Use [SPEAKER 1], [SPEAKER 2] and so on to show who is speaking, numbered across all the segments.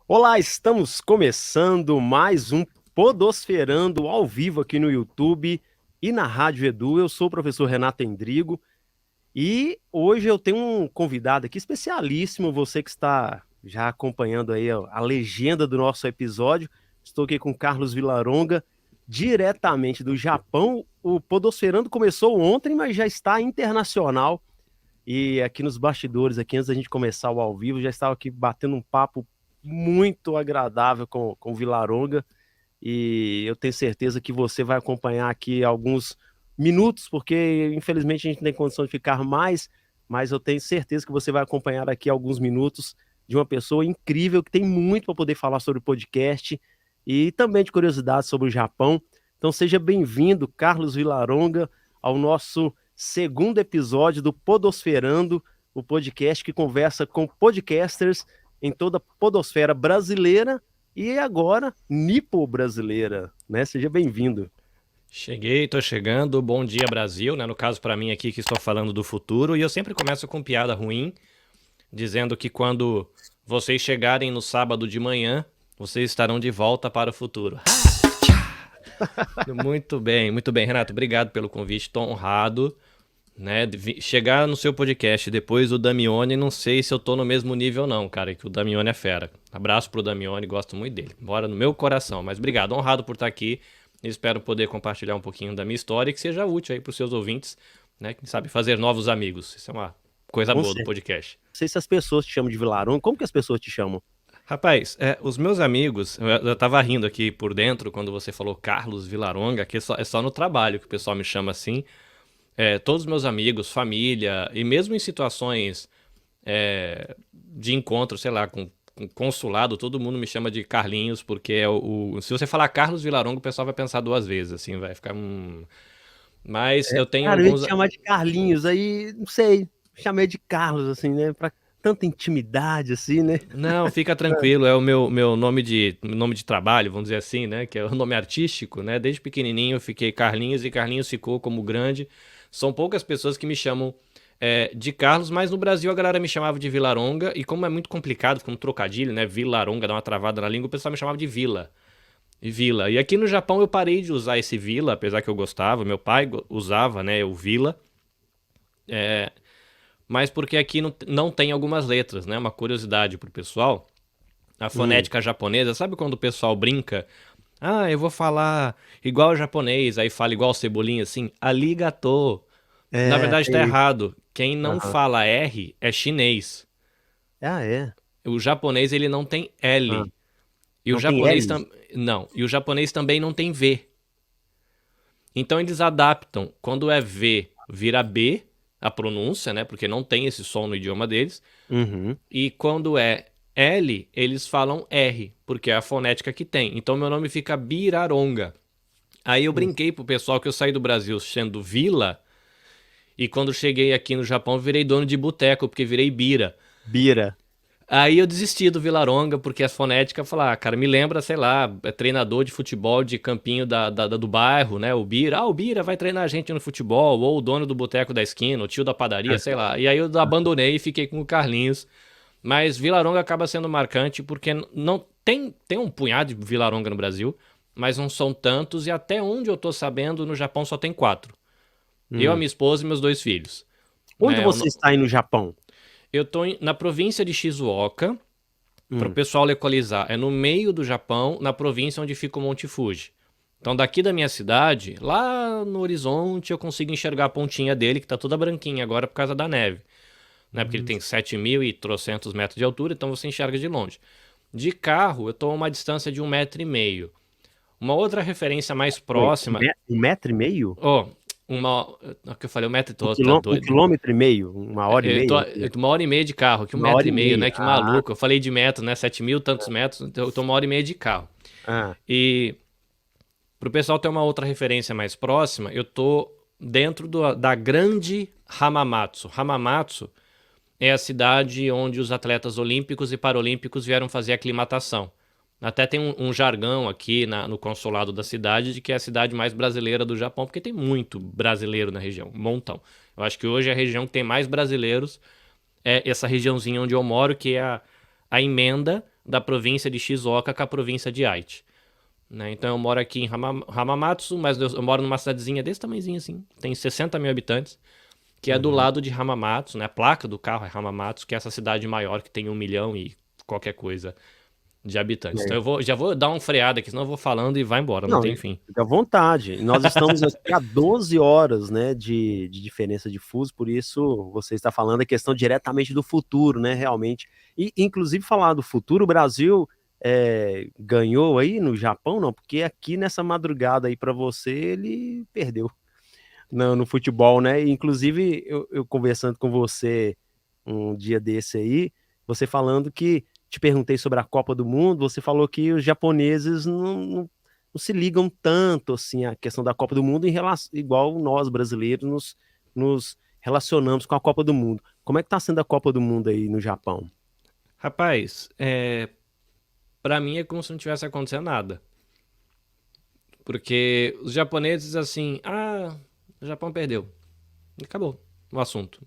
[SPEAKER 1] Olá, estamos começando mais um Podosferando ao vivo aqui no YouTube e na Rádio Edu. Eu sou o professor Renato Endrigo e hoje eu tenho um convidado aqui especialíssimo, você que está já acompanhando aí a legenda do nosso episódio. Estou aqui com Carlos Villaronga, diretamente do Japão. O Podosferando começou ontem, mas já está internacional. E aqui nos bastidores, aqui antes da gente começar o ao vivo, já estava aqui batendo um papo muito agradável com o Villaronga. E eu tenho certeza que você vai acompanhar aqui alguns minutos, porque infelizmente a gente não tem condição de ficar mais, mas eu tenho certeza que você vai acompanhar aqui alguns minutos de uma pessoa incrível que tem muito para poder falar sobre o podcast e também de curiosidades sobre o Japão. Então seja bem-vindo, Carlos Villaronga, ao nosso segundo episódio do Podosferando, o podcast que conversa com podcasters em toda a podosfera brasileira e agora nipo-brasileira, né? Seja bem-vindo.
[SPEAKER 2] Cheguei, tô chegando. Bom dia, Brasil, né? No caso, pra mim aqui que estou falando do futuro. E eu sempre começo com piada ruim, dizendo que quando vocês chegarem no sábado de manhã, vocês estarão de volta para o futuro. Muito bem, Renato. Obrigado pelo convite. Tô honrado, né? Chegar no seu podcast depois do Damione, não sei se eu tô no mesmo nível, não, cara. Que o Damione é fera. Abraço pro Damione, gosto muito dele. Mora no meu coração. Mas obrigado, honrado por estar aqui. Espero poder compartilhar um pouquinho da minha história e que seja útil aí para os seus ouvintes, né? Quem sabe fazer novos amigos. Isso é uma coisa
[SPEAKER 1] Com
[SPEAKER 2] boa do
[SPEAKER 1] certeza.
[SPEAKER 2] podcast.
[SPEAKER 1] Não sei se as pessoas te chamam de Villaronga. Como que as pessoas te chamam?
[SPEAKER 2] Rapaz, os meus amigos, eu tava rindo aqui por dentro quando você falou Carlos Villaronga, que é só no trabalho que o pessoal me chama assim. Todos os meus amigos, família, e mesmo em situações de encontro, sei lá, com consulado, todo mundo me chama de Carlinhos, porque se você falar Carlos Villaronga, o pessoal vai pensar duas vezes, assim, vai ficar. Mas eu tenho
[SPEAKER 1] Cara, eu ia
[SPEAKER 2] alguns.
[SPEAKER 1] te chamar de Carlinhos, aí, não sei, chamei de Carlos, assim, né? Pra tanta intimidade, assim, né?
[SPEAKER 2] Não, fica tranquilo, é o meu nome de trabalho, vamos dizer assim, né? Que é o nome artístico, né? Desde pequenininho eu fiquei Carlinhos e Carlinhos ficou como grande. São poucas pessoas que me chamam de Carlos, mas no Brasil a galera me chamava de Villaronga e como é muito complicado, como trocadilho, né? Villaronga dá uma travada na língua, o pessoal me chamava de Vila. E Vila. E aqui no Japão eu parei de usar esse Vila, apesar que eu gostava. Meu pai usava, né? O Vila. Mas porque aqui não tem algumas letras, né? Uma curiosidade pro pessoal. A
[SPEAKER 1] Hum,
[SPEAKER 2] fonética japonesa, sabe quando o pessoal brinca? Ah, eu vou falar igual o japonês, aí fala igual o Cebolinha assim, arigato. Na verdade tá
[SPEAKER 1] tem isso.
[SPEAKER 2] errado. Quem não
[SPEAKER 1] Aham.
[SPEAKER 2] fala R é chinês.
[SPEAKER 1] Ah, é.
[SPEAKER 2] O japonês ele não tem
[SPEAKER 1] Ah,
[SPEAKER 2] L. E o
[SPEAKER 1] não tem
[SPEAKER 2] japonês
[SPEAKER 1] L?
[SPEAKER 2] não, e o japonês também não tem V. Então eles adaptam. Quando é V, vira B, a pronúncia, né? Porque não tem esse som no idioma deles.
[SPEAKER 1] Uhum.
[SPEAKER 2] E quando é L, eles falam R, porque é a fonética que tem. Então meu nome fica Biraronga. Aí eu brinquei pro pessoal que eu saí do Brasil sendo Vila, e quando cheguei aqui no Japão virei dono de boteco, porque virei Bira.
[SPEAKER 1] Bira.
[SPEAKER 2] Aí eu desisti do Villaronga, porque a fonética falar, cara, me lembra, sei lá, treinador de futebol de campinho do bairro, né? O Bira. Ah, o Bira vai treinar a gente no futebol, ou o dono do boteco da esquina, o tio da padaria, sei lá. E aí eu abandonei e fiquei com o Carlinhos. Mas Villaronga acaba sendo marcante porque não tem um punhado de Villaronga no Brasil, mas não são tantos, e até onde eu tô sabendo, no Japão só tem 4. Eu, a
[SPEAKER 1] Hum.
[SPEAKER 2] minha esposa e meus 2 filhos.
[SPEAKER 1] Onde
[SPEAKER 2] Né?
[SPEAKER 1] você está aí no Japão?
[SPEAKER 2] Eu tô na província de Shizuoka. Para o
[SPEAKER 1] Hum.
[SPEAKER 2] pessoal localizar, é no meio do Japão, na província onde fica o Monte Fuji. Então, daqui da minha cidade, lá no horizonte, eu consigo enxergar a pontinha dele, que tá toda branquinha agora por causa da neve. Né? Porque ele
[SPEAKER 1] Hum.
[SPEAKER 2] tem 7.000 e trocentos metros de altura, então você enxerga de longe. De carro, eu estou a uma distância de 1,5 m. Uma outra referência mais
[SPEAKER 1] Oi,
[SPEAKER 2] próxima.
[SPEAKER 1] 1,5 m?
[SPEAKER 2] Oh, uma. O que eu falei, 1 m,
[SPEAKER 1] Um,
[SPEAKER 2] tá
[SPEAKER 1] um
[SPEAKER 2] doido.
[SPEAKER 1] quilômetro e meio? Uma hora e
[SPEAKER 2] Eu tô,
[SPEAKER 1] meia?
[SPEAKER 2] eu tô 1h30 de carro, aqui um
[SPEAKER 1] Uma
[SPEAKER 2] metro
[SPEAKER 1] hora
[SPEAKER 2] e
[SPEAKER 1] e
[SPEAKER 2] meio,
[SPEAKER 1] meia.
[SPEAKER 2] né? Que
[SPEAKER 1] Ah,
[SPEAKER 2] maluco. Eu falei de metro, né? 7.000 tantos metros, então eu tô 1h30 de carro.
[SPEAKER 1] ah.
[SPEAKER 2] E pro pessoal ter uma outra referência mais próxima, eu tô dentro da grande Hamamatsu. Hamamatsu é a cidade onde os atletas olímpicos e paralímpicos vieram fazer aclimatação. Até tem um jargão aqui no consulado da cidade de que é a cidade mais brasileira do Japão, porque tem muito brasileiro na região, um montão. Eu acho que hoje a região que tem mais brasileiros é essa regiãozinha onde eu moro, que é a emenda da província de Shizuoka com a província de Aichi. Né? Então eu moro aqui em Hamamatsu, mas eu moro numa cidadezinha desse tamanhozinho assim, tem 60 mil habitantes, que é do
[SPEAKER 1] Uhum.
[SPEAKER 2] lado de Hamamatsu, né? A placa do carro é Hamamatsu, que é essa cidade maior que tem 1 milhão e qualquer coisa de habitantes. Então
[SPEAKER 1] É.
[SPEAKER 2] já vou dar uma freada aqui, senão eu vou falando e vai embora, não
[SPEAKER 1] Não,
[SPEAKER 2] tem fim.
[SPEAKER 1] fica à vontade. Nós estamos aqui a 12 horas, né, de diferença de fuso, por isso você está falando a questão diretamente do futuro, né, realmente. E, inclusive, falar do futuro, o Brasil ganhou aí no Japão, não? Porque aqui nessa madrugada aí para você, ele perdeu no futebol, né? E, inclusive, eu conversando com você um dia desse aí, você falando que te perguntei sobre a Copa do Mundo, você falou que os japoneses não se ligam tanto assim à questão da Copa do Mundo em relação, igual nós brasileiros nos relacionamos com a Copa do Mundo. Como é que tá sendo a Copa do Mundo aí no Japão?
[SPEAKER 2] Rapaz, pra mim é como se não tivesse acontecendo nada. Porque os japoneses, assim, o Japão perdeu. Acabou o assunto.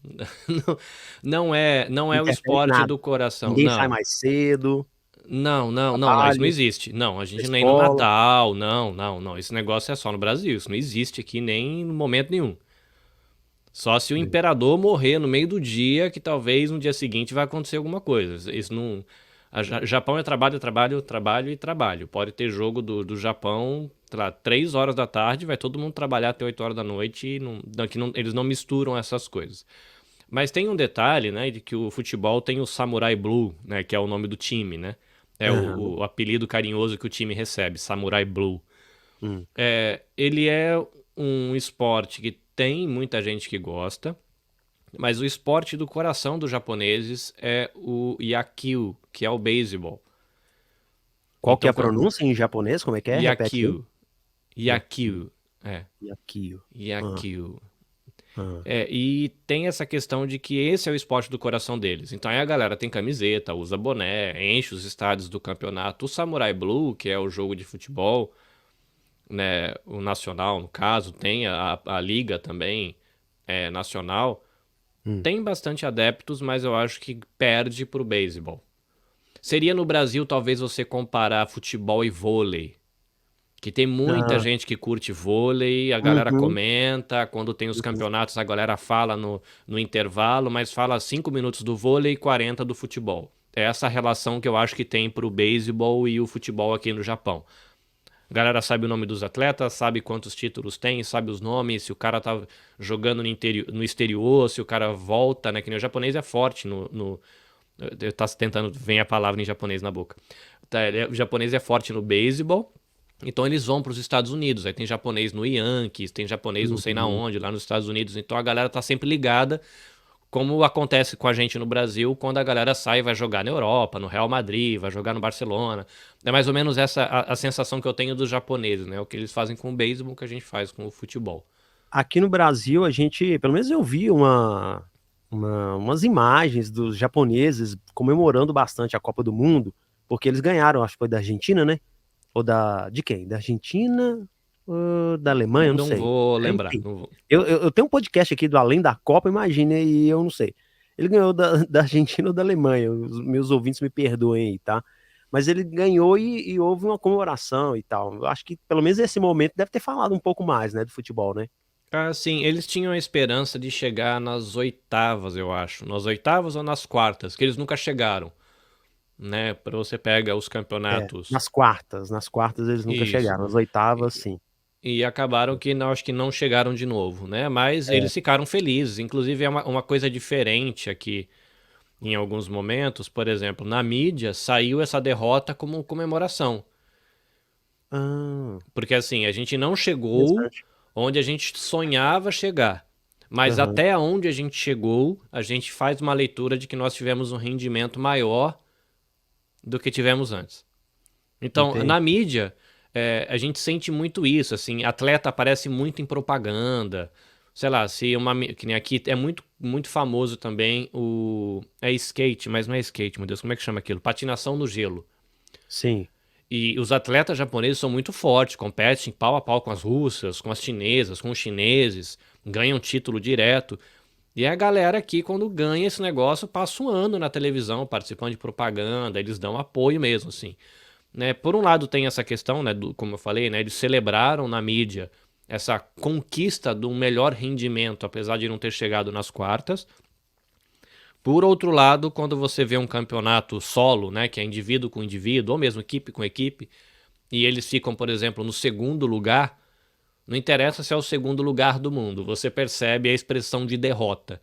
[SPEAKER 2] Não, não
[SPEAKER 1] Não
[SPEAKER 2] é o
[SPEAKER 1] interfere em
[SPEAKER 2] esporte
[SPEAKER 1] nada.
[SPEAKER 2] do coração.
[SPEAKER 1] Ninguém sai
[SPEAKER 2] Não.
[SPEAKER 1] mais cedo,
[SPEAKER 2] Não, isso não
[SPEAKER 1] trabalho,
[SPEAKER 2] existe. Não, a
[SPEAKER 1] na
[SPEAKER 2] gente nem no
[SPEAKER 1] escola.
[SPEAKER 2] Natal, não. Esse negócio é só no Brasil. Isso não existe aqui nem no momento nenhum. Só se o imperador morrer no meio do dia, que talvez no dia seguinte vai acontecer alguma coisa. Isso não. Japão é trabalho, trabalho, trabalho e trabalho. Pode ter jogo do Japão, sei lá, 3 horas da tarde, vai todo mundo trabalhar até 8 horas da noite e eles não misturam essas coisas. Mas tem um detalhe, né, de que o futebol tem o Samurai Blue, né, que é o nome do time, né? É
[SPEAKER 1] Aham.
[SPEAKER 2] o apelido carinhoso que o time recebe, Samurai Blue.
[SPEAKER 1] Hum.
[SPEAKER 2] Ele é um esporte que tem muita gente que gosta, mas o esporte do coração dos japoneses é o Yakyu, que é o beisebol.
[SPEAKER 1] Qual que é
[SPEAKER 2] Então,
[SPEAKER 1] a pronúncia em japonês? Como é que é? Repete aí.
[SPEAKER 2] Yakyu,
[SPEAKER 1] Yaki,
[SPEAKER 2] Yakyu, é,
[SPEAKER 1] Yakio. Ah,
[SPEAKER 2] Yakyu.
[SPEAKER 1] ah.
[SPEAKER 2] E tem essa questão de que esse é o esporte do coração deles. Então aí a galera tem camiseta, usa boné, enche os estádios do campeonato. O Samurai Blue, que é o jogo de futebol, né, o nacional no caso, tem a liga também nacional,
[SPEAKER 1] Hum.
[SPEAKER 2] tem bastante adeptos, mas eu acho que perde pro beisebol. Seria no Brasil talvez você comparar futebol e vôlei, que tem muita
[SPEAKER 1] Ah,
[SPEAKER 2] gente que curte vôlei, a galera
[SPEAKER 1] uhum,
[SPEAKER 2] comenta, quando tem os
[SPEAKER 1] uhum.
[SPEAKER 2] campeonatos a galera fala no intervalo, mas fala 5 minutos do vôlei e 40 do futebol. É essa relação que eu acho que tem pro beisebol e o futebol aqui no Japão. A galera sabe o nome dos atletas, sabe quantos títulos tem, sabe os nomes, se o cara tá jogando no exterior, se o cara volta, né? Que nem o japonês é forte eu tá tentando, vem a palavra em japonês na boca. O japonês é forte no beisebol, então eles vão para os Estados Unidos. Aí tem japonês no Yankees, tem japonês não sei na
[SPEAKER 1] Uhum.
[SPEAKER 2] onde, lá nos Estados Unidos. Então a galera tá sempre ligada, como acontece com a gente no Brasil, quando a galera sai e vai jogar na Europa, no Real Madrid, vai jogar no Barcelona. É mais ou menos essa a sensação que eu tenho dos japoneses, né? O que eles fazem com o beisebol, que a gente faz com o futebol.
[SPEAKER 1] Aqui no Brasil, a gente, pelo menos eu vi umas imagens dos japoneses comemorando bastante a Copa do Mundo, porque eles ganharam, acho que foi da Argentina, né? Ou de quem? Da Argentina ou da Alemanha? Eu não
[SPEAKER 2] Não
[SPEAKER 1] sei.
[SPEAKER 2] vou lembrar,
[SPEAKER 1] Enfim,
[SPEAKER 2] não vou.
[SPEAKER 1] eu tenho um podcast aqui do Além da Copa, imagina, e eu não sei. Ele ganhou da Argentina ou da Alemanha, os meus ouvintes me perdoem aí, tá? Mas ele ganhou e houve uma comemoração e tal. Eu acho que pelo menos nesse momento deve ter falado um pouco mais, né, do futebol, né?
[SPEAKER 2] Ah, sim, eles tinham a esperança de chegar nas oitavas, eu acho. Nas oitavas ou nas quartas, que eles nunca chegaram, né? Para você pega os
[SPEAKER 1] É,
[SPEAKER 2] campeonatos.
[SPEAKER 1] nas quartas eles nunca
[SPEAKER 2] Isso.
[SPEAKER 1] chegaram, nas oitavas, sim.
[SPEAKER 2] E acabaram que não, acho que não chegaram de novo, né? Mas
[SPEAKER 1] É.
[SPEAKER 2] eles ficaram felizes. Inclusive, é uma coisa diferente aqui em alguns momentos. Por exemplo, na mídia saiu essa derrota como comemoração.
[SPEAKER 1] Ah,
[SPEAKER 2] Porque assim, a gente não chegou
[SPEAKER 1] interessante.
[SPEAKER 2] onde a gente sonhava chegar. Mas
[SPEAKER 1] Aham,
[SPEAKER 2] até onde a gente chegou, a gente faz uma leitura de que nós tivemos um rendimento maior do que tivemos antes. Então,
[SPEAKER 1] entendi.
[SPEAKER 2] na mídia, a gente sente muito isso, assim, atleta aparece muito em propaganda. Sei lá, se que nem aqui é muito, muito famoso também é skate, mas não é skate, meu Deus, como é que chama aquilo? Patinação no gelo.
[SPEAKER 1] Sim.
[SPEAKER 2] E os atletas japoneses são muito fortes, competem pau a pau com as russas, com as chinesas, com os chineses, ganham título direto. E a galera aqui, quando ganha esse negócio, passa um ano na televisão participando de propaganda, eles dão apoio mesmo, assim. Né? Por um lado tem essa questão, né, como eu falei, né, eles celebraram na mídia essa conquista do melhor rendimento, apesar de não ter chegado nas quartas. Por outro lado, quando você vê um campeonato solo, né, que é indivíduo com indivíduo, ou mesmo equipe com equipe, e eles ficam, por exemplo, no segundo lugar, não interessa se é o segundo lugar do mundo, você percebe a expressão de derrota,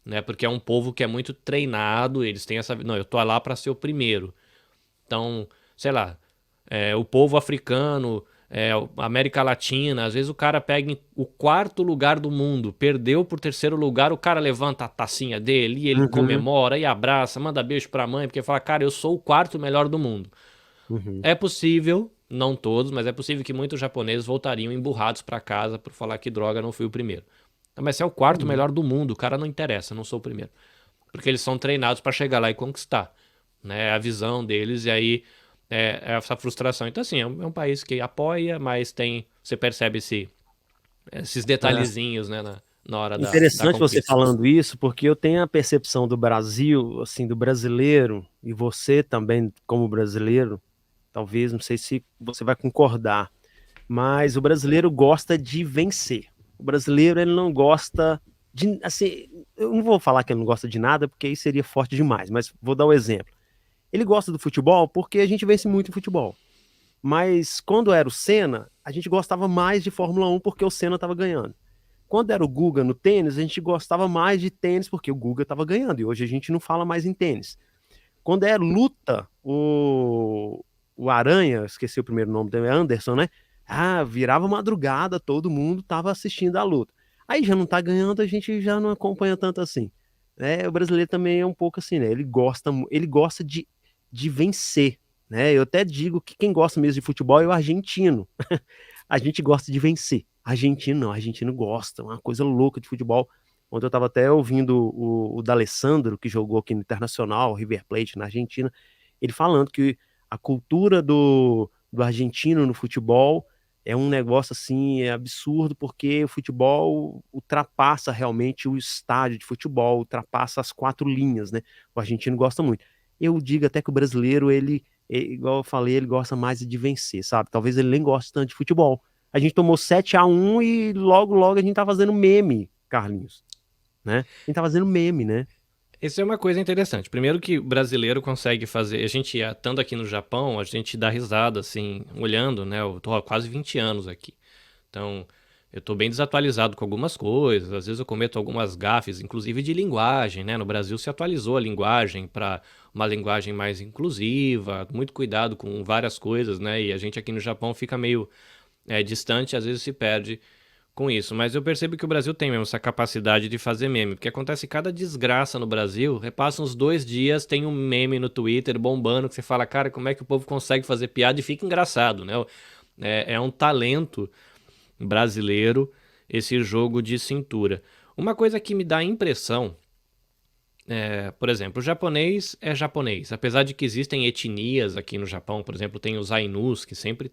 [SPEAKER 2] né? Porque é um povo que é muito treinado, eles têm essa, não, eu tô lá para ser o primeiro. Então, sei lá, o povo africano, a América Latina, às vezes o cara pega o quarto lugar do mundo, perdeu por terceiro lugar, o cara levanta a tacinha dele e ele
[SPEAKER 1] Uhum,
[SPEAKER 2] comemora e abraça, manda beijo pra mãe, porque fala, cara, eu sou o quarto melhor do mundo.
[SPEAKER 1] uhum,
[SPEAKER 2] É possível, não todos, mas é possível que muitos japoneses voltariam emburrados pra casa por falar que droga, não fui o primeiro. Mas se é o quarto
[SPEAKER 1] uhum.
[SPEAKER 2] melhor do mundo, o cara não interessa, não sou o primeiro. Porque eles são treinados pra chegar lá e conquistar, né? É a visão deles e aí é essa frustração. Então, assim, é um país que apoia, mas tem, você percebe esses
[SPEAKER 1] É.
[SPEAKER 2] detalhezinhos, né, na hora da
[SPEAKER 1] Interessante você
[SPEAKER 2] conquista.
[SPEAKER 1] falando isso, porque eu tenho a percepção do Brasil, assim, do brasileiro, e você também, como brasileiro, talvez, não sei se você vai concordar, mas o brasileiro gosta de vencer. O brasileiro, ele não gosta de, assim, eu não vou falar que ele não gosta de nada, porque aí seria forte demais, mas vou dar um exemplo. Ele gosta do futebol porque a gente vence muito em futebol. Mas quando era o Senna, a gente gostava mais de Fórmula 1 porque o Senna estava ganhando. Quando era o Guga no tênis, a gente gostava mais de tênis porque o Guga estava ganhando. E hoje a gente não fala mais em tênis. Quando é luta, o Aranha, esqueci o primeiro nome dele, Anderson, né? Ah, virava madrugada, todo mundo tava assistindo a luta. Aí já não tá ganhando, a gente já não acompanha tanto assim. Né? O brasileiro também é um pouco assim, né? Ele gosta de vencer, né? Eu até digo que quem gosta mesmo de futebol é o argentino. A gente gosta de vencer. Argentino não, argentino gosta, uma coisa louca de futebol. Ontem eu estava até ouvindo o D'Alessandro, que jogou aqui no Internacional, River Plate, na Argentina, ele falando que a cultura do argentino no futebol é um negócio assim, é absurdo, porque o futebol ultrapassa realmente o estádio de futebol, ultrapassa as quatro linhas, né? O argentino gosta muito. Eu digo até que o brasileiro, igual eu falei, ele gosta mais de vencer, sabe? Talvez ele nem goste tanto de futebol. A gente tomou 7-1 e logo, logo a gente tá fazendo meme, Carlinhos, né? A gente tá fazendo meme, né?
[SPEAKER 2] Isso é uma coisa interessante. Primeiro que o brasileiro consegue fazer. A gente, estando aqui no Japão, a gente dá risada, assim, olhando, né? Eu tô há quase 20 anos aqui. Então, eu tô bem desatualizado com algumas coisas. Às vezes eu cometo algumas gafes, inclusive de linguagem, né? No Brasil se atualizou a linguagem para uma linguagem mais inclusiva, muito cuidado com várias coisas, né? E a gente aqui no Japão fica meio distante, às vezes se perde com isso. Mas eu percebo que o Brasil tem mesmo essa capacidade de fazer meme, porque acontece cada desgraça no Brasil, repassa uns 2 dias, tem um meme no Twitter bombando que você fala, cara, como é que o povo consegue fazer piada e fica engraçado, né? É um talento brasileiro esse jogo de cintura. Uma coisa que me dá a impressão, por exemplo, o japonês é japonês, apesar de que existem etnias aqui no Japão, por exemplo, tem os Ainus, que sempre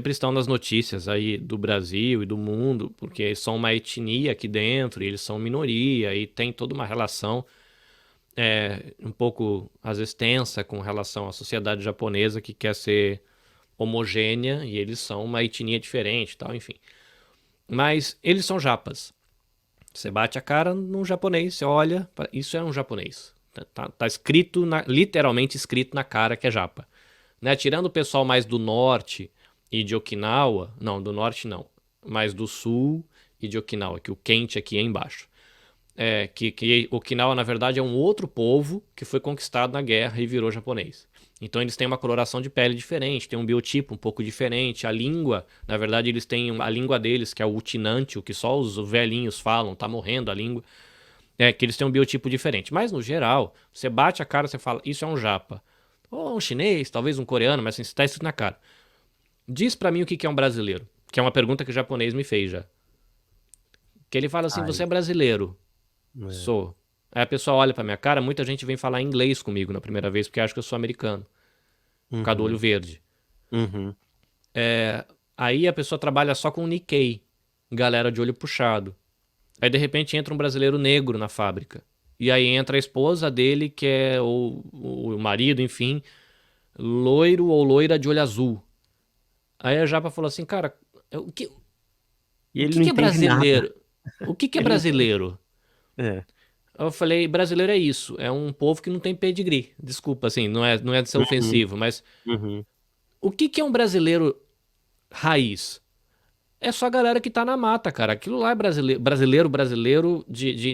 [SPEAKER 2] estão nas notícias aí do Brasil e do mundo, porque são uma etnia aqui dentro, e eles são minoria, e tem toda uma relação um pouco, às vezes, tensa com relação à sociedade japonesa que quer ser homogênea, e eles são uma etnia diferente e tal, enfim. Mas eles são japas. Você bate a cara num japonês, você olha, isso é um japonês. Tá escrito, literalmente escrito na cara que é japa. Né? Tirando o pessoal mais do norte e de Okinawa, não, do norte não, mas do sul e de Okinawa, que o quente aqui é embaixo. Que Okinawa, na verdade, é um outro povo que foi conquistado na guerra e virou japonês. Então eles têm uma coloração de pele diferente, tem um biotipo um pouco diferente. A língua, na verdade, eles têm a língua deles, que é o utinante, o que só os velhinhos falam, tá morrendo a língua. Que eles têm um biotipo diferente. Mas, no geral, você bate a cara, você fala, isso é um japa. Ou um chinês, talvez um coreano, mas assim, está escrito na cara. Diz pra mim o que é um brasileiro. Que é uma pergunta que o japonês me fez já. Que ele fala assim, você
[SPEAKER 1] Ai,
[SPEAKER 2] é brasileiro?
[SPEAKER 1] é.
[SPEAKER 2] Sou. Aí a pessoa olha pra minha cara, muita gente vem falar inglês comigo na primeira vez, porque acha que eu sou americano. Por causa do olho
[SPEAKER 1] Uhum,
[SPEAKER 2] verde.
[SPEAKER 1] uhum,
[SPEAKER 2] Aí a pessoa trabalha só com Nikkei. Galera de olho puxado. Aí de repente entra um brasileiro negro na fábrica. E aí entra a esposa dele, que é o marido, enfim, loiro ou loira de olho azul. Aí a Japa falou assim, cara, o que,
[SPEAKER 1] E
[SPEAKER 2] o
[SPEAKER 1] ele
[SPEAKER 2] que
[SPEAKER 1] não
[SPEAKER 2] que é
[SPEAKER 1] entende nada.
[SPEAKER 2] brasileiro? O que que é
[SPEAKER 1] Ele não entende.
[SPEAKER 2] brasileiro?
[SPEAKER 1] É.
[SPEAKER 2] Eu falei, brasileiro é isso, é um povo que não tem pedigree. Desculpa, assim, não é de ser
[SPEAKER 1] Uhum,
[SPEAKER 2] ofensivo, mas
[SPEAKER 1] uhum,
[SPEAKER 2] o que que é um brasileiro raiz? É só a galera que tá na mata, cara. Aquilo lá é brasileiro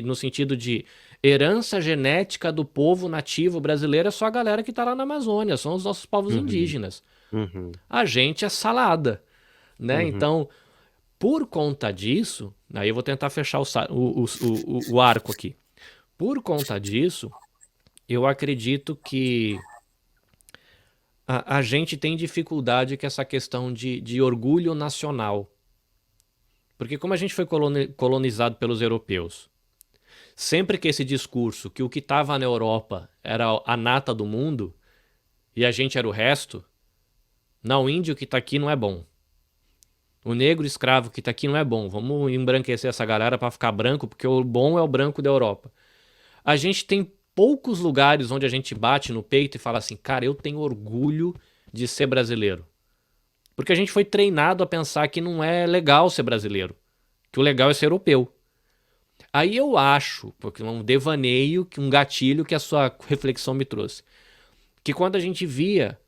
[SPEAKER 2] no sentido de herança genética do povo nativo brasileiro, é só a galera que tá lá na Amazônia, são os nossos povos
[SPEAKER 1] uhum,
[SPEAKER 2] indígenas.
[SPEAKER 1] uhum,
[SPEAKER 2] A gente é salada, né?
[SPEAKER 1] uhum.
[SPEAKER 2] Então, por conta disso, aí eu vou tentar fechar o arco aqui. Por conta disso, eu acredito que a gente tem dificuldade com essa questão de orgulho nacional. Porque como a gente foi colonizado pelos europeus, sempre que esse discurso que o que estava na Europa era a nata do mundo e a gente era o resto, não, o índio que está aqui não é bom. O negro escravo que está aqui não é bom. Vamos embranquecer essa galera para ficar branco, porque o bom é o branco da Europa. A gente tem poucos lugares onde a gente bate no peito e fala assim, cara, eu tenho orgulho de ser brasileiro. Porque a gente foi treinado a pensar que não é legal ser brasileiro, que o legal é ser europeu. Aí eu acho, porque é um devaneio, um gatilho que a sua reflexão me trouxe, que quando a gente via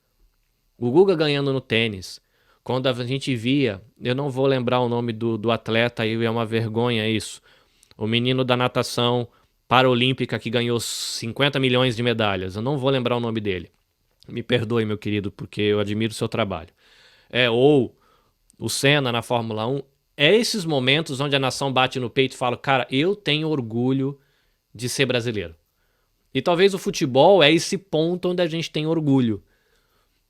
[SPEAKER 2] o Guga ganhando no tênis, quando a gente via, eu não vou lembrar o nome do atleta, aí é uma vergonha isso, o menino da natação paralímpica que ganhou 50 milhões de medalhas, eu não vou lembrar o nome dele. Me perdoe, meu querido, porque eu admiro o seu trabalho. Ou o Senna na Fórmula 1, é esses momentos onde a nação bate no peito e fala, cara, eu tenho orgulho de ser brasileiro. E talvez o futebol é esse ponto onde a gente tem orgulho,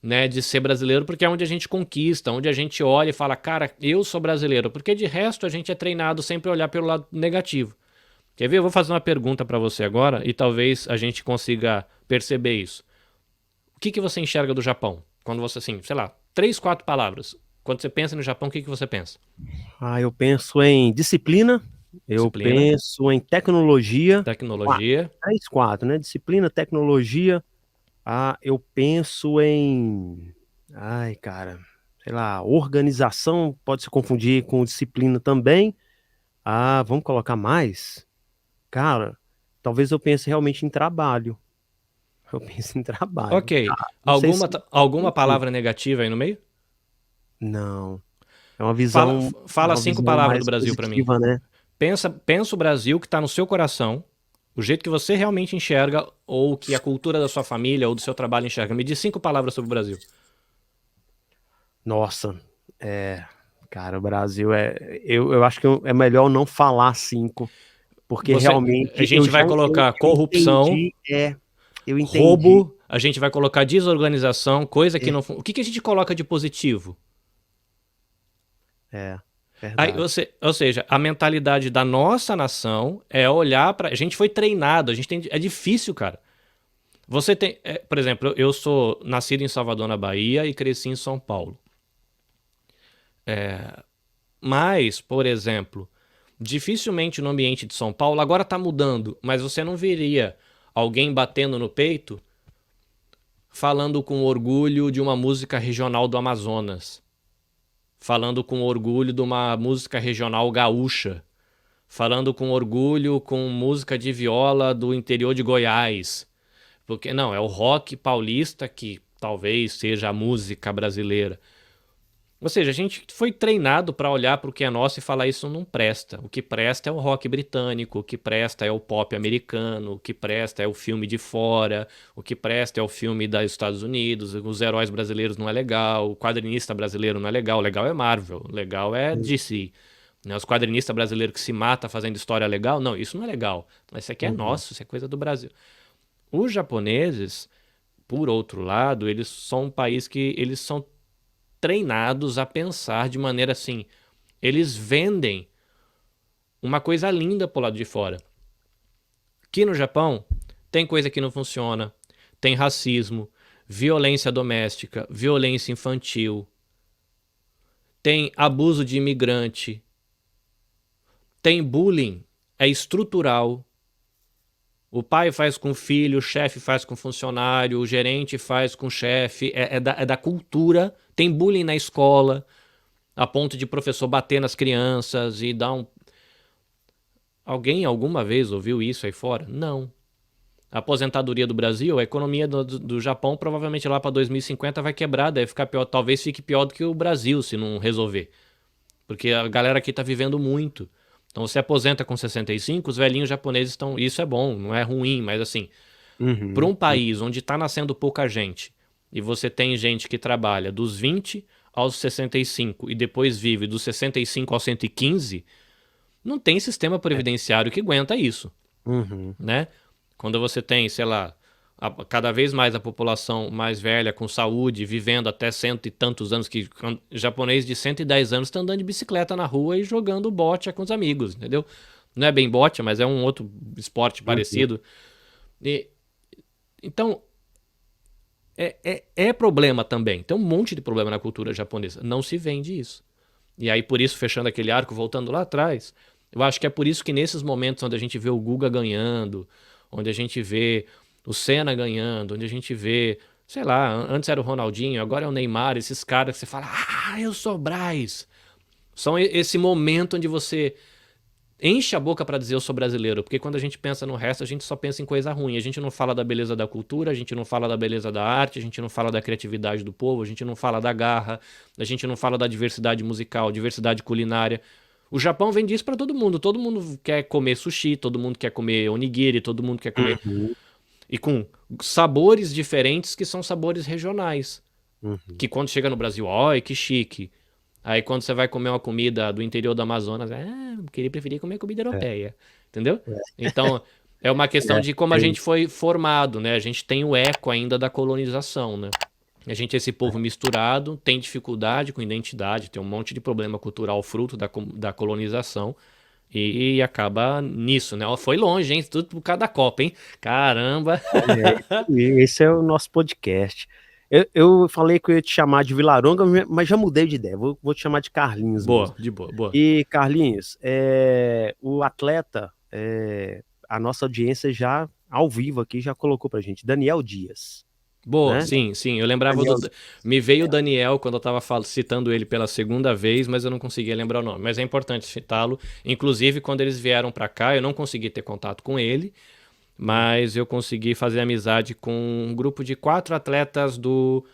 [SPEAKER 2] né, de ser brasileiro, porque é onde a gente conquista, onde a gente olha e fala, cara, eu sou brasileiro, porque de resto a gente é treinado sempre a olhar pelo lado negativo. Quer ver? Eu vou fazer uma pergunta para você agora e talvez a gente consiga perceber isso. O que que você enxerga do Japão? Quando você, assim, sei lá, 3, 4 palavras. Quando você pensa no Japão, o que que você pensa?
[SPEAKER 1] Ah, eu penso em disciplina, eu
[SPEAKER 2] Disciplina,
[SPEAKER 1] penso em tecnologia, quatro,
[SPEAKER 2] tecnologia.
[SPEAKER 1] três, quatro, né? Disciplina, tecnologia. Ah, eu penso em, ai, cara, sei lá, organização, pode se confundir com disciplina também. Ah, vamos colocar mais? Cara, talvez eu pense realmente em trabalho. Eu penso em trabalho.
[SPEAKER 2] Ok.
[SPEAKER 1] Não sei
[SPEAKER 2] Alguma,
[SPEAKER 1] se.
[SPEAKER 2] alguma palavra negativa aí no meio?
[SPEAKER 1] Não. É uma
[SPEAKER 2] Fala,
[SPEAKER 1] visão,
[SPEAKER 2] fala
[SPEAKER 1] uma
[SPEAKER 2] cinco
[SPEAKER 1] visão
[SPEAKER 2] palavras do
[SPEAKER 1] mais
[SPEAKER 2] Brasil pra mim.
[SPEAKER 1] positiva, né?
[SPEAKER 2] Pensa o Brasil que tá no seu coração, o jeito que você realmente enxerga, ou que a cultura da sua família ou do seu trabalho enxerga. Me diz 5 palavras sobre o Brasil.
[SPEAKER 1] Nossa, cara, o Brasil eu acho que é melhor não falar cinco, porque
[SPEAKER 2] Você, a
[SPEAKER 1] realmente
[SPEAKER 2] gente vai colocar
[SPEAKER 1] eu
[SPEAKER 2] corrupção,
[SPEAKER 1] entendi, eu entendi,
[SPEAKER 2] roubo, a gente vai colocar desorganização, coisa que
[SPEAKER 1] é,
[SPEAKER 2] não. O que que a gente coloca de positivo?
[SPEAKER 1] é,
[SPEAKER 2] Aí,
[SPEAKER 1] verdade.
[SPEAKER 2] ou seja, a mentalidade da nossa nação é olhar pra. A gente foi treinado, a gente tem. É difícil, cara. Você tem. Por exemplo, eu sou nascido em Salvador, na Bahia, e cresci em São Paulo. Mas, por exemplo, dificilmente no ambiente de São Paulo, agora tá mudando, mas você não veria alguém batendo no peito falando com orgulho de uma música regional do Amazonas, falando com orgulho de uma música regional gaúcha, falando com orgulho com música de viola do interior de Goiás. Porque não, é o rock paulista que talvez seja a música brasileira. Ou seja, a gente foi treinado para olhar para o que é nosso e falar isso não presta. O que presta é o rock britânico, o que presta é o pop americano, o que presta é o filme de fora, o que presta é o filme dos Estados Unidos, os heróis brasileiros não é legal, o quadrinista brasileiro não é legal, o legal é Marvel, o legal é DC. Né? Os quadrinistas brasileiros que se matam fazendo história legal, não, isso não é legal. Mas isso aqui é
[SPEAKER 1] Uhum,
[SPEAKER 2] nosso, isso é coisa do Brasil. Os japoneses, por outro lado, eles são um país que eles são treinados a pensar de maneira assim. Eles vendem uma coisa linda pro lado de fora. Aqui no Japão, tem coisa que não funciona. Tem racismo, violência doméstica, violência infantil, tem abuso de imigrante, tem bullying é estrutural. O pai faz com o filho, o chefe faz com o funcionário, o gerente faz com o chefe, é da cultura. Tem bullying na escola, a ponto de professor bater nas crianças e dar um. Alguém alguma vez ouviu isso aí fora? Não. A aposentadoria do Brasil, a economia do Japão provavelmente lá para 2050 vai quebrar, deve ficar pior, talvez fique pior do que o Brasil se não resolver. Porque a galera aqui tá vivendo muito. Então você aposenta com 65, os velhinhos japoneses estão. Isso é bom, não é ruim, mas assim, para
[SPEAKER 1] Uhum.
[SPEAKER 2] um país onde está nascendo pouca gente e você tem gente que trabalha dos 20 aos 65 e depois vive dos 65 aos 115, não tem sistema
[SPEAKER 1] É.
[SPEAKER 2] previdenciário que aguenta isso,
[SPEAKER 1] Uhum.
[SPEAKER 2] né? Quando você tem, sei lá, cada vez mais a população mais velha, com saúde, vivendo até cento e tantos anos, que japonês de 110 anos está andando de bicicleta na rua e jogando bocha com os amigos, entendeu? Não é bem bocha, mas é um outro esporte
[SPEAKER 1] Uhum.
[SPEAKER 2] parecido. E, então, é problema também. Tem um monte de problema na cultura japonesa. Não se vende isso. E aí, por isso, fechando aquele arco, voltando lá atrás, eu acho que é por isso que nesses momentos onde a gente vê o Guga ganhando, onde a gente vê o Senna ganhando, onde a gente vê, sei lá, antes era o Ronaldinho, agora é o Neymar, esses caras que você fala, eu sou o Braz. São esse momento onde você enche a boca pra dizer eu sou brasileiro, porque quando a gente pensa no resto, a gente só pensa em coisa ruim. A gente não fala da beleza da cultura, a gente não fala da beleza da arte, a gente não fala da criatividade do povo, a gente não fala da garra, a gente não fala da diversidade musical, diversidade culinária. O Japão vende isso pra todo mundo quer comer sushi, todo mundo quer comer onigiri, todo mundo quer comer
[SPEAKER 1] Uhum.
[SPEAKER 2] e com sabores diferentes que são sabores regionais,
[SPEAKER 1] Uhum.
[SPEAKER 2] que quando chega no Brasil, ai, que chique. Aí quando você vai comer uma comida do interior do Amazonas, queria preferir comer comida
[SPEAKER 1] É.
[SPEAKER 2] europeia, entendeu? Então, é uma questão
[SPEAKER 1] É.
[SPEAKER 2] de como a
[SPEAKER 1] Tem.
[SPEAKER 2] gente foi formado, né? A gente tem o eco ainda da colonização, né? A gente é esse povo misturado, tem dificuldade com identidade, tem um monte de problema cultural fruto da colonização e acaba nisso, né? Ó, foi longe, hein? Tudo por causa da Copa, hein? Caramba!
[SPEAKER 1] Olha, esse é o nosso podcast. Eu falei que eu ia te chamar de Vilaronga, mas já mudei de ideia. Vou te chamar de Carlinhos mesmo.
[SPEAKER 2] Boa, de boa, boa.
[SPEAKER 1] E, Carlinhos, o atleta, a nossa audiência já ao vivo aqui já colocou pra gente, Daniel Dias,
[SPEAKER 2] Boa,
[SPEAKER 1] né?
[SPEAKER 2] sim, sim. Eu lembrava
[SPEAKER 1] Daniel,
[SPEAKER 2] do. Me veio o Daniel quando eu tava citando ele pela segunda vez, mas eu não conseguia lembrar o nome. Mas é importante citá-lo. Inclusive, quando eles vieram pra cá, eu não consegui ter contato com ele, mas eu consegui fazer amizade com um grupo de 4 atletas do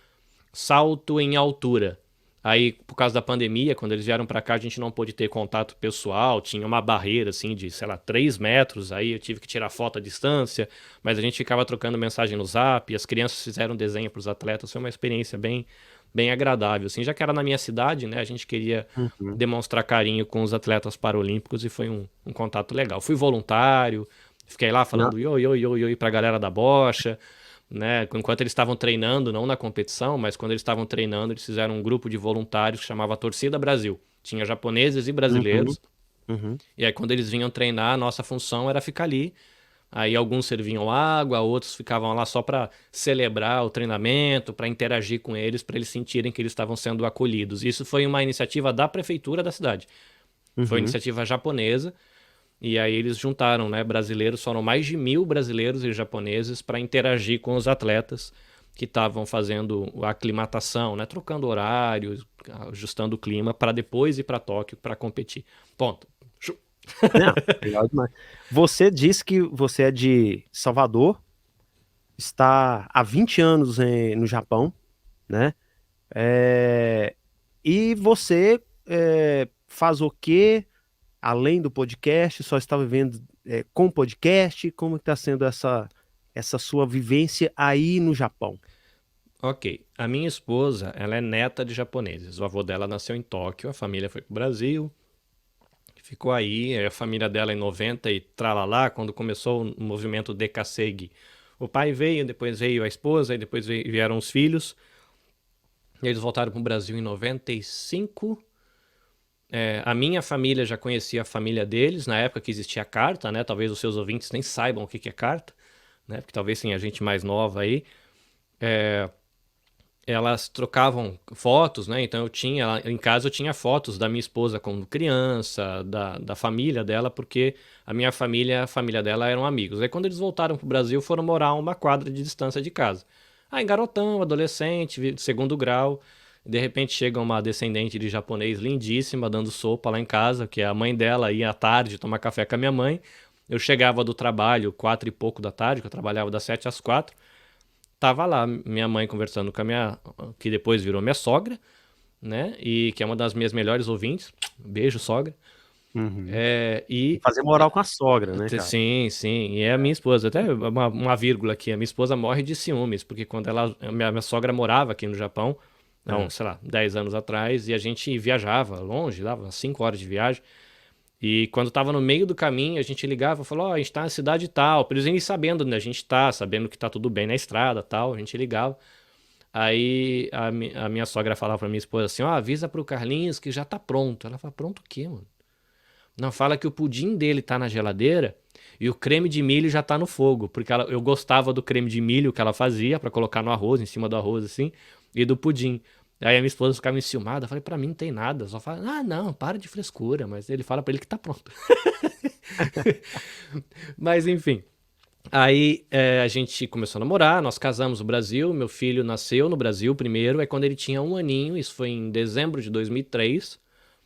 [SPEAKER 2] salto em altura. Aí, por causa da pandemia, quando eles vieram pra cá, a gente não pôde ter contato pessoal, tinha uma barreira, assim, de, sei lá, 3 metros, aí eu tive que tirar foto à distância, mas a gente ficava trocando mensagem no Zap, as crianças fizeram desenho pros atletas, foi uma experiência bem, bem agradável, assim, já que era na minha cidade, né, a gente queria
[SPEAKER 1] Uhum.
[SPEAKER 2] demonstrar carinho com os atletas paralímpicos e foi um contato legal. Fui voluntário, fiquei lá
[SPEAKER 1] Não,
[SPEAKER 2] falando oi, oi, oi, oi pra galera da bocha, né? Enquanto eles estavam treinando, não na competição, mas quando eles estavam treinando, eles fizeram um grupo de voluntários que chamava Torcida Brasil. Tinha japoneses e
[SPEAKER 1] uhum,
[SPEAKER 2] brasileiros.
[SPEAKER 1] uhum,
[SPEAKER 2] E aí, quando eles vinham treinar, a nossa função era ficar ali. Aí, alguns serviam água, outros ficavam lá só para celebrar o treinamento, para interagir com eles, para eles sentirem que eles estavam sendo acolhidos. Isso foi uma iniciativa da prefeitura da cidade. Foi uma
[SPEAKER 1] uhum.
[SPEAKER 2] iniciativa japonesa. E aí eles juntaram, né, brasileiros, foram mais de 1.000 brasileiros e japoneses para interagir com os atletas que estavam fazendo a aclimatação, né, trocando horários, ajustando o clima para depois ir para Tóquio para competir. Ponto.
[SPEAKER 1] Não, legal demais. Você disse que você é de Salvador, está há 20 anos no Japão, né? É, e você faz o quê além do podcast? Só está vivendo com podcast? Como está sendo essa sua vivência aí no Japão?
[SPEAKER 2] Ok, a minha esposa, ela é neta de japoneses. O avô dela nasceu em Tóquio, a família foi pro Brasil, ficou aí, a família dela em 90 e tralalá, quando começou o movimento Dekasegi. O pai veio, depois veio a esposa, e depois vieram os filhos. E eles voltaram para o Brasil em 95. A minha família já conhecia a família deles, na época que existia carta, né? Talvez os seus ouvintes nem saibam o que é carta, né? Porque talvez tenha gente mais nova aí. elas trocavam fotos, né? Então em casa eu tinha fotos da minha esposa quando criança, da família dela, porque a minha família e a família dela eram amigos. Aí quando eles voltaram pro Brasil, foram morar a uma quadra de distância de casa. Aí garotão, adolescente, segundo grau, de repente chega uma descendente de japonês lindíssima dando sopa lá em casa, que a mãe dela ia à tarde tomar café com a minha mãe. Eu chegava do trabalho 4 e pouco da tarde, que eu trabalhava das 7 às 4. Tava lá minha mãe conversando com a minha, que depois virou minha sogra, né? E que é uma das minhas melhores ouvintes. Beijo, sogra.
[SPEAKER 1] Uhum.
[SPEAKER 2] E
[SPEAKER 1] Fazer moral com a sogra, né, cara?
[SPEAKER 2] sim, sim. E é a minha esposa. Até uma vírgula aqui. A minha esposa morre de ciúmes, porque quando minha sogra morava aqui no Japão, não,
[SPEAKER 1] É.
[SPEAKER 2] sei lá, 10 anos atrás, e a gente viajava longe, dava 5 horas de viagem. E quando tava no meio do caminho, a gente ligava e falou: Ó, a gente tá na cidade tal. Pra eles irem sabendo onde a gente tá, sabendo que tá tudo bem na estrada tal. A gente ligava. Aí a minha sogra falava pra minha esposa assim: Ó, avisa pro Carlinhos que já tá pronto. Ela fala: Pronto o quê, mano? Não, fala que o pudim dele tá na geladeira e o creme de milho já tá no fogo. Porque eu gostava do creme de milho que ela fazia pra colocar no arroz, em cima do arroz assim, e do pudim. Aí a minha esposa ficava enciumada. Eu falei: Pra mim não tem nada. Só fala: Ah, não, para de frescura. Mas ele fala pra ele que tá pronto. Mas enfim. Aí a gente começou a namorar, nós casamos no Brasil, meu filho nasceu no Brasil primeiro, aí quando ele tinha 1 aninho, isso foi em dezembro de 2003,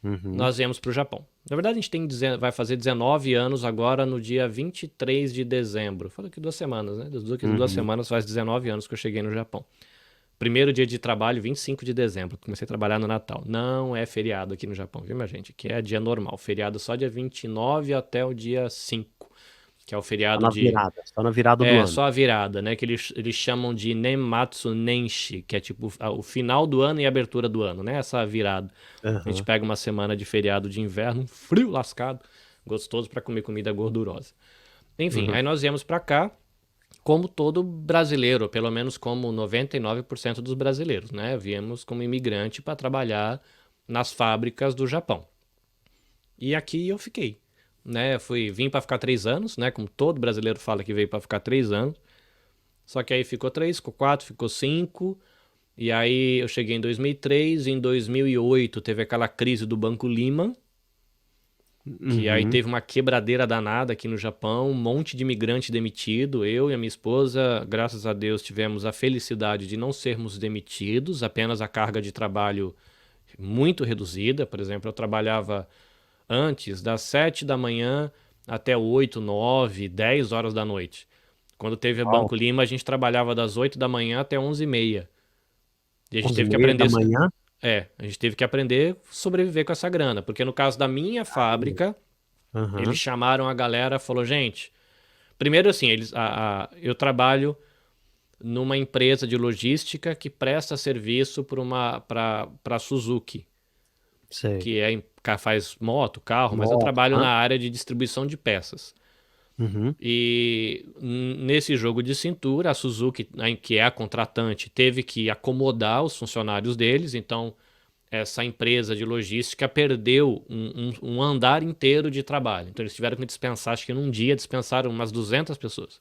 [SPEAKER 1] Uhum.
[SPEAKER 2] nós viemos pro Japão. Na verdade, a gente vai fazer 19 anos agora no dia 23 de dezembro. Falei que 2 semanas, né? Daqui a 2 semanas faz 19 anos que eu cheguei no Japão. Primeiro dia de trabalho, 25 de dezembro. Comecei a trabalhar no Natal. Não é feriado aqui no Japão, viu, minha gente? Aqui é dia normal. Feriado só dia 29 até o dia 5, que é o feriado de.
[SPEAKER 1] Só na virada do
[SPEAKER 2] É,
[SPEAKER 1] ano.
[SPEAKER 2] só a virada, né? Que eles chamam de Nenmatsu Nenshi, que é tipo o final do ano e a abertura do ano, né? Essa virada. A gente
[SPEAKER 1] Aham.
[SPEAKER 2] pega uma semana de feriado de inverno, um frio lascado, gostoso pra comer comida gordurosa. Enfim,
[SPEAKER 1] Uhum.
[SPEAKER 2] aí nós viemos pra cá, como todo brasileiro, pelo menos como 99% dos brasileiros, né? Viemos como imigrante para trabalhar nas fábricas do Japão. E aqui eu fiquei, né? Vim para ficar 3 anos, né? Como todo brasileiro fala que veio para ficar 3 anos. Só que aí ficou 3, ficou 4, ficou 5. E aí eu cheguei em 2003. Em 2008 teve aquela crise do Banco Lehman, que aí
[SPEAKER 1] Uhum.
[SPEAKER 2] teve uma quebradeira danada aqui no Japão, um monte de imigrante demitido. Eu e a minha esposa, graças a Deus, tivemos a felicidade de não sermos demitidos, apenas a carga de trabalho muito reduzida. Por exemplo, eu trabalhava antes das 7 da manhã até 8, 9, 10 horas da noite. Quando teve o
[SPEAKER 1] Uau.
[SPEAKER 2] Banco Lima, a gente trabalhava das 8 da manhã até 11h30. E a gente
[SPEAKER 1] onze e
[SPEAKER 2] teve que
[SPEAKER 1] meia da
[SPEAKER 2] aprender.
[SPEAKER 1] manhã.
[SPEAKER 2] A gente teve que aprender a sobreviver com essa grana. Porque no caso da minha fábrica, eles
[SPEAKER 1] Aham.
[SPEAKER 2] chamaram a galera, falou, gente, primeiro assim, eu trabalho numa empresa de logística que presta serviço para Suzuki,
[SPEAKER 1] Sei.
[SPEAKER 2] faz moto, carro, mas eu
[SPEAKER 1] Moto.
[SPEAKER 2] trabalho
[SPEAKER 1] Hã?
[SPEAKER 2] na área de distribuição de peças.
[SPEAKER 1] Uhum.
[SPEAKER 2] E nesse jogo de cintura, a Suzuki, né, que é a contratante, teve que acomodar os funcionários deles, então essa empresa de logística perdeu um andar inteiro de trabalho. Então eles tiveram que dispensar, acho que num dia dispensaram umas 200 pessoas.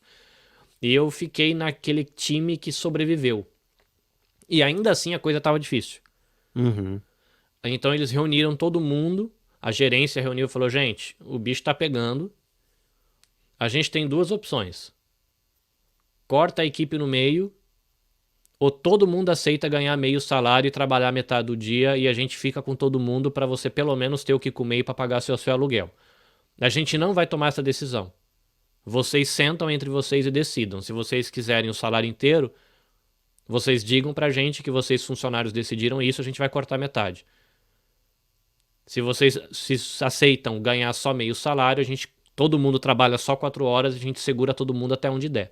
[SPEAKER 2] E eu fiquei naquele time que sobreviveu. E ainda assim a coisa estava difícil.
[SPEAKER 1] Uhum.
[SPEAKER 2] Então eles reuniram todo mundo, a gerência reuniu e falou: gente, o bicho tá pegando. A gente tem duas opções. Corta a equipe no meio, ou todo mundo aceita ganhar meio salário e trabalhar metade do dia e a gente fica com todo mundo para você pelo menos ter o que comer e para pagar seu aluguel. A gente não vai tomar essa decisão. Vocês sentam entre vocês e decidam. Se vocês quiserem o salário inteiro, vocês digam pra gente que vocês funcionários decidiram isso, a gente vai cortar metade. Se vocês se aceitam ganhar só meio salário, todo mundo trabalha só 4 horas e a gente segura todo mundo até onde der.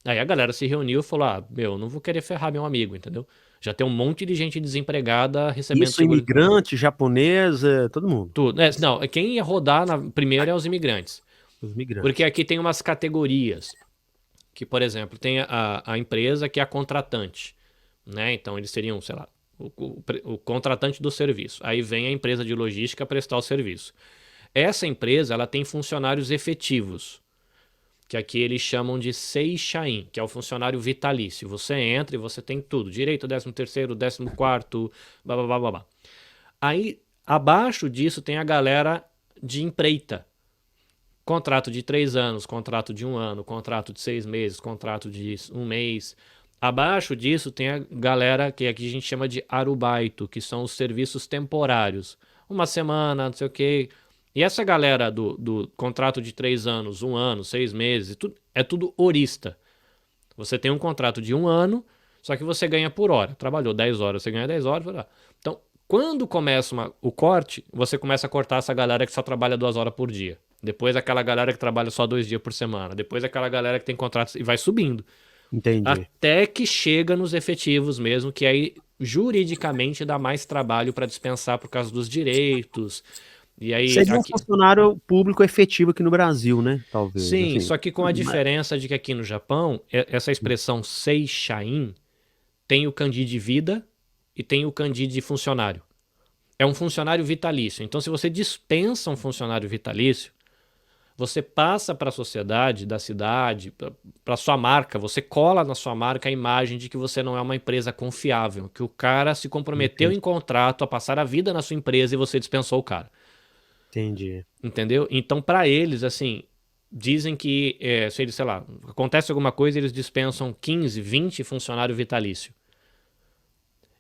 [SPEAKER 2] Aí a galera se reuniu e falou: ah, meu, não vou querer ferrar meu amigo, entendeu? Já tem um monte de gente desempregada recebendo
[SPEAKER 1] Isso,
[SPEAKER 2] seguro.
[SPEAKER 1] imigrante, japonês, todo mundo.
[SPEAKER 2] Tudo. Não, quem ia rodar primeiro é os imigrantes.
[SPEAKER 1] Os
[SPEAKER 2] Porque
[SPEAKER 1] migrantes.
[SPEAKER 2] aqui tem umas categorias. Que, por exemplo, tem a empresa que é a contratante. Né? Então eles seriam, sei lá, o contratante do serviço. Aí vem a empresa de logística prestar o serviço. Essa empresa ela tem funcionários efetivos, que aqui eles chamam de Seishain, que é o funcionário vitalício. Você entra e você tem tudo, direito ao 13º, 14º, blá, blá, blá, blá, blá. Aí, abaixo disso tem a galera de empreita. Contrato de 3 anos, contrato de 1 ano, contrato de 6 meses, contrato de 1 mês. Abaixo disso tem a galera que aqui a gente chama de arubaito, que são os serviços temporários. Uma semana, não sei o quê. E essa galera do contrato de 3 anos, 1 ano, 6 meses, é tudo horista. Você tem um contrato de 1 ano, só que você ganha por hora. Trabalhou 10 horas, você ganha 10 horas. Então, quando começa o corte, você começa a cortar essa galera que só trabalha 2 horas por dia. Depois aquela galera que trabalha só 2 dias por semana. Depois aquela galera que tem contratos e vai subindo.
[SPEAKER 1] Entendi.
[SPEAKER 2] Até que chega nos efetivos mesmo, que aí juridicamente dá mais trabalho para dispensar por causa dos direitos. E aí
[SPEAKER 1] Seria um
[SPEAKER 2] aqui...
[SPEAKER 1] funcionário público efetivo aqui no Brasil, né? Talvez.
[SPEAKER 2] Sim,
[SPEAKER 1] Assim.
[SPEAKER 2] só que com a diferença de que aqui no Japão, essa expressão seishain tem o kanji de vida e tem o kanji de funcionário. É um funcionário vitalício. Então, se você dispensa um funcionário vitalício, você passa para a sociedade da cidade, para sua marca, você cola na sua marca a imagem de que você não é uma empresa confiável, que o cara se comprometeu em contrato a passar a vida na sua empresa e você dispensou o cara.
[SPEAKER 1] Entendi.
[SPEAKER 2] Entendeu? Então, para eles, assim, dizem que, se eles, sei lá, acontece alguma coisa, eles dispensam 15, 20 funcionário vitalício.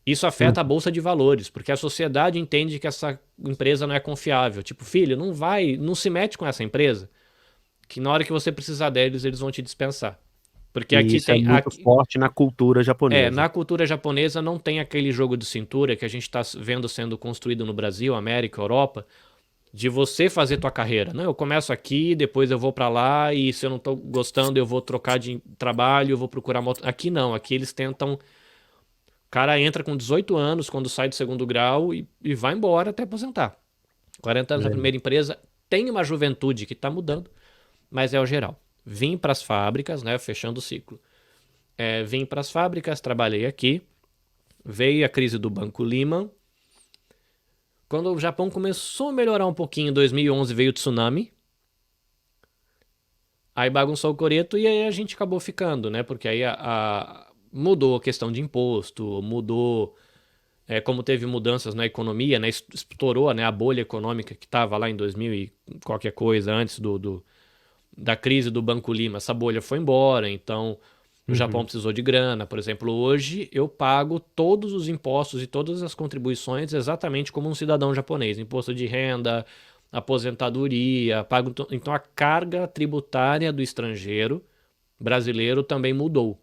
[SPEAKER 2] Isso afeta a bolsa de valores, porque a sociedade entende que essa empresa não é confiável. Tipo, filho, não se mete com essa empresa, que na hora que você precisar deles, eles vão te dispensar. Porque
[SPEAKER 1] E
[SPEAKER 2] aqui
[SPEAKER 1] isso é muito forte na cultura japonesa.
[SPEAKER 2] na cultura japonesa não tem aquele jogo de cintura que a gente está vendo sendo construído no Brasil, América, Europa, de você fazer tua carreira. Não, eu começo aqui, depois eu vou para lá e se eu não tô gostando, eu vou trocar de trabalho, eu vou procurar uma outra... Aqui não, aqui eles tentam... O cara entra com 18 anos quando sai do 2º grau e vai embora até aposentar. 40 anos na primeira empresa, tem uma juventude que está mudando, mas é o geral. Vim para as fábricas, né, fechando o ciclo. Vim para as fábricas, trabalhei aqui, veio a crise do Banco Lehman. Quando o Japão começou a melhorar um pouquinho, em 2011 veio o tsunami. Aí bagunçou o coreto e aí a gente acabou ficando, né? Porque aí mudou a questão de imposto, mudou... como teve mudanças na economia, né? Estourou, né, a bolha econômica que estava lá em 2000 e qualquer coisa, antes da crise do Banco Lima. Essa bolha foi embora, então... O Japão precisou de grana. Por exemplo, hoje eu pago todos os impostos e todas as contribuições exatamente como um cidadão japonês. Imposto de renda, aposentadoria, pago... Então a carga tributária do estrangeiro brasileiro também mudou.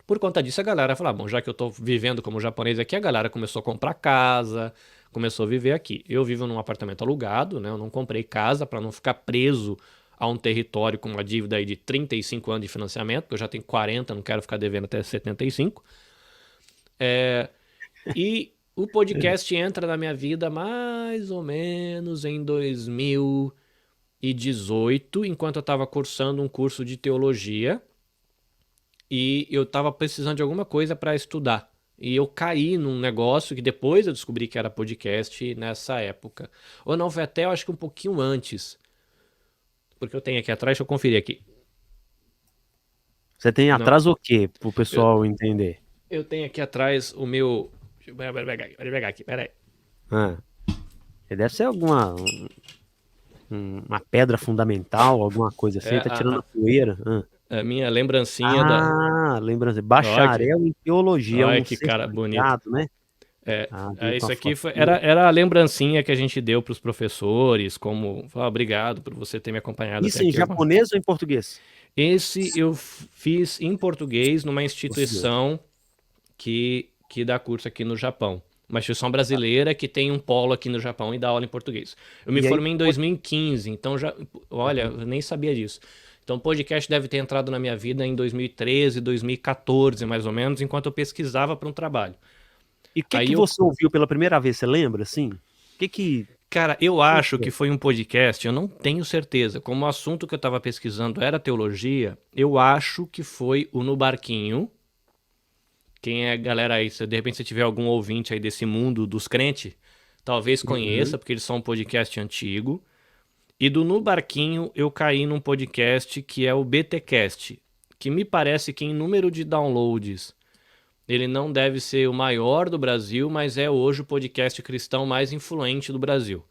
[SPEAKER 2] Por conta disso a galera falou, bom, já que eu tô vivendo como japonês aqui, a galera começou a comprar casa, começou a viver aqui. Eu vivo num apartamento alugado, né? Eu não comprei casa para não ficar preso a um território com uma dívida aí de 35 anos de financiamento, porque eu já tenho 40, não quero ficar devendo até 75. E o podcast entra na minha vida mais ou menos em 2018, enquanto eu estava cursando um curso de teologia e eu estava precisando de alguma coisa para estudar. E eu caí num negócio que depois eu descobri que era podcast nessa época. Ou não, foi até, eu acho que um pouquinho antes. Porque eu tenho aqui atrás, deixa eu conferir aqui.
[SPEAKER 1] Você tem
[SPEAKER 2] Não.
[SPEAKER 1] atrás o quê, pro pessoal entender?
[SPEAKER 2] Eu tenho aqui atrás o meu... Deixa eu pegar aqui, peraí.
[SPEAKER 1] Deve ser uma pedra fundamental, alguma coisa assim, tá tirando a poeira.
[SPEAKER 2] A minha lembrancinha
[SPEAKER 1] lembrança. Bacharel em teologia.
[SPEAKER 2] Olha que cara bonito.
[SPEAKER 1] Né?
[SPEAKER 2] Isso aqui era a lembrancinha que a gente deu para os professores, como obrigado por você ter me acompanhado.
[SPEAKER 1] Isso em japonês ou em português?
[SPEAKER 2] Esse eu fiz em português numa instituição que dá curso aqui no Japão. Uma instituição brasileira que tem um polo aqui no Japão e dá aula em português. Eu me formei em 2015, então já... Olha, eu nem sabia disso. Então o podcast deve ter entrado na minha vida em 2013, 2014, mais ou menos, enquanto eu pesquisava para um trabalho.
[SPEAKER 1] E o que você ouviu pela primeira vez, você lembra, assim?
[SPEAKER 2] Cara, eu acho que foi um podcast, eu não tenho certeza. Como o assunto que eu estava pesquisando era teologia, eu acho que foi o No Barquinho. Quem é, galera, aí, se de repente você tiver algum ouvinte aí desse mundo dos crentes, talvez conheça, porque eles são um podcast antigo. E do No Barquinho eu caí num podcast que é o BTcast, que me parece que em número de downloads ele não deve ser o maior do Brasil, mas é hoje o podcast cristão mais influente do Brasil.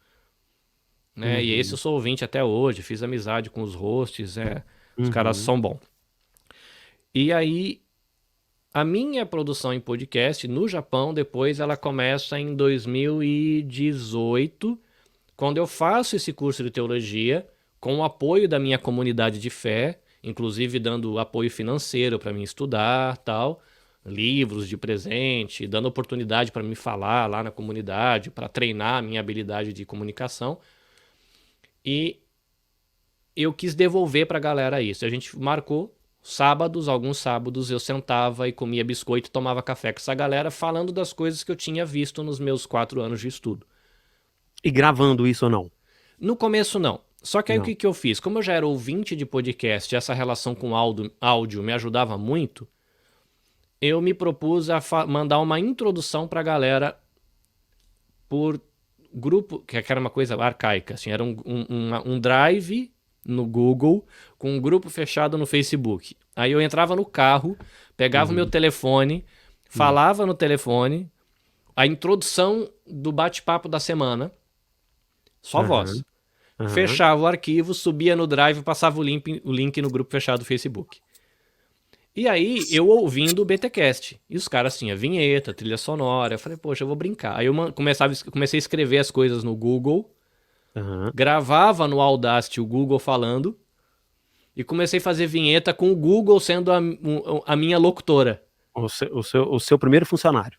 [SPEAKER 2] Né? E esse
[SPEAKER 1] Uhum.
[SPEAKER 2] eu sou ouvinte até hoje, fiz amizade com os hosts, os caras
[SPEAKER 1] Uhum.
[SPEAKER 2] são bons. E aí, a minha produção em podcast no Japão, depois ela começa em 2018, quando eu faço esse curso de teologia, com o apoio da minha comunidade de fé, inclusive dando apoio financeiro para mim estudar, tal, livros de presente, dando oportunidade para me falar lá na comunidade, para treinar a minha habilidade de comunicação. E eu quis devolver para a galera isso. A gente marcou sábados, alguns sábados eu sentava e comia biscoito e tomava café com essa galera falando das coisas que eu tinha visto nos meus 4 anos de estudo.
[SPEAKER 1] E gravando isso ou não?
[SPEAKER 2] No começo, não. Só que aí o
[SPEAKER 1] Não.
[SPEAKER 2] que eu fiz? Como eu já era ouvinte de podcast e essa relação com áudio me ajudava muito, eu me propus a mandar uma introdução pra galera por grupo, que era uma coisa arcaica, assim, era um drive no Google com um grupo fechado no Facebook. Aí eu entrava no carro, pegava o meu
[SPEAKER 1] Uhum.
[SPEAKER 2] telefone,
[SPEAKER 1] Uhum.
[SPEAKER 2] falava no telefone, a introdução do bate-papo da semana, só
[SPEAKER 1] Aham.
[SPEAKER 2] voz.
[SPEAKER 1] Aham.
[SPEAKER 2] Fechava o arquivo, subia no Drive e passava o link no grupo fechado do Facebook. E aí, eu ouvindo o BTcast. E os caras tinham vinheta, trilha sonora. Eu falei, poxa, eu vou brincar. Aí eu comecei a escrever as coisas no Google,
[SPEAKER 1] Aham.
[SPEAKER 2] gravava no Audacity o Google falando, e comecei a fazer vinheta com o Google sendo a minha locutora.
[SPEAKER 1] O seu primeiro funcionário.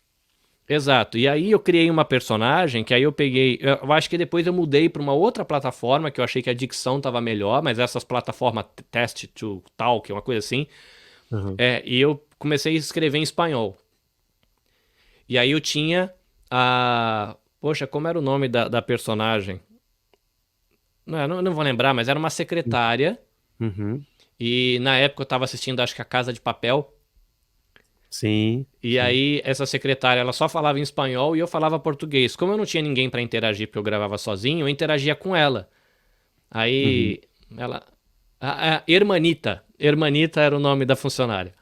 [SPEAKER 2] Exato. E aí eu criei uma personagem que aí eu peguei. Eu acho que depois eu mudei para uma outra plataforma que eu achei que a dicção tava melhor, mas essas plataformas Test to Talk, uma coisa assim.
[SPEAKER 1] Uhum.
[SPEAKER 2] E eu comecei a escrever em espanhol. E aí eu tinha a. Poxa, como era o nome da personagem? Não vou lembrar, mas era uma secretária.
[SPEAKER 1] Uhum.
[SPEAKER 2] E na época eu tava assistindo, acho que a Casa de Papel.
[SPEAKER 1] Sim,
[SPEAKER 2] E
[SPEAKER 1] sim.
[SPEAKER 2] aí, essa secretária, ela só falava em espanhol e eu falava português. Como eu não tinha ninguém pra interagir, porque eu gravava sozinho, eu interagia com ela.
[SPEAKER 1] Uhum.
[SPEAKER 2] Aí, ela... A Hermanita. Hermanita era o nome da funcionária.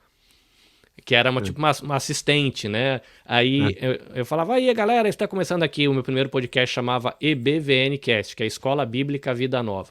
[SPEAKER 2] Que era
[SPEAKER 1] Uhum.
[SPEAKER 2] tipo uma assistente, né? Aí,
[SPEAKER 1] Uhum.
[SPEAKER 2] eu falava, aí, galera, está começando aqui. O meu primeiro podcast chamava EBVNcast, que é Escola Bíblica Vida Nova.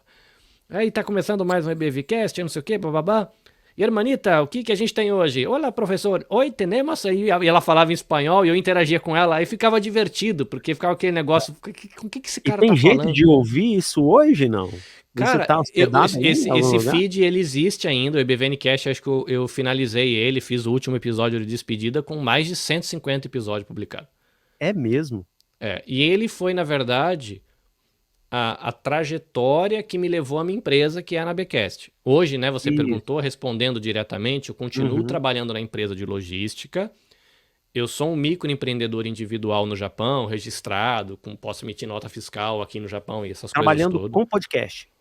[SPEAKER 2] Aí, tá começando mais um EBVcast, não sei o quê, bababá. E hermanita, o que a gente tem hoje? Olá, professor. Oi, tenemos. E ela falava em espanhol e eu interagia com ela. Aí ficava divertido, porque ficava aquele negócio. Com o que esse
[SPEAKER 1] E
[SPEAKER 2] cara
[SPEAKER 1] tem
[SPEAKER 2] tá
[SPEAKER 1] jeito
[SPEAKER 2] falando?
[SPEAKER 1] de ouvir isso hoje, não? Você
[SPEAKER 2] Cara,
[SPEAKER 1] tá hospedado aí em algum
[SPEAKER 2] esse
[SPEAKER 1] lugar?
[SPEAKER 2] feed ele existe ainda. O EBVNcast, acho que eu finalizei ele, fiz o último episódio de despedida com mais de 150 episódios publicados.
[SPEAKER 1] É mesmo?
[SPEAKER 2] E ele foi, na verdade, a trajetória que me levou à minha empresa, que é a Nabecast. Hoje, né, você
[SPEAKER 1] Isso.
[SPEAKER 2] perguntou, respondendo diretamente, eu continuo
[SPEAKER 1] Uhum.
[SPEAKER 2] trabalhando na empresa de logística. Eu sou um microempreendedor individual no Japão, registrado, posso emitir nota fiscal aqui no Japão e essas coisas
[SPEAKER 1] Trabalhando
[SPEAKER 2] todas.
[SPEAKER 1] com podcast.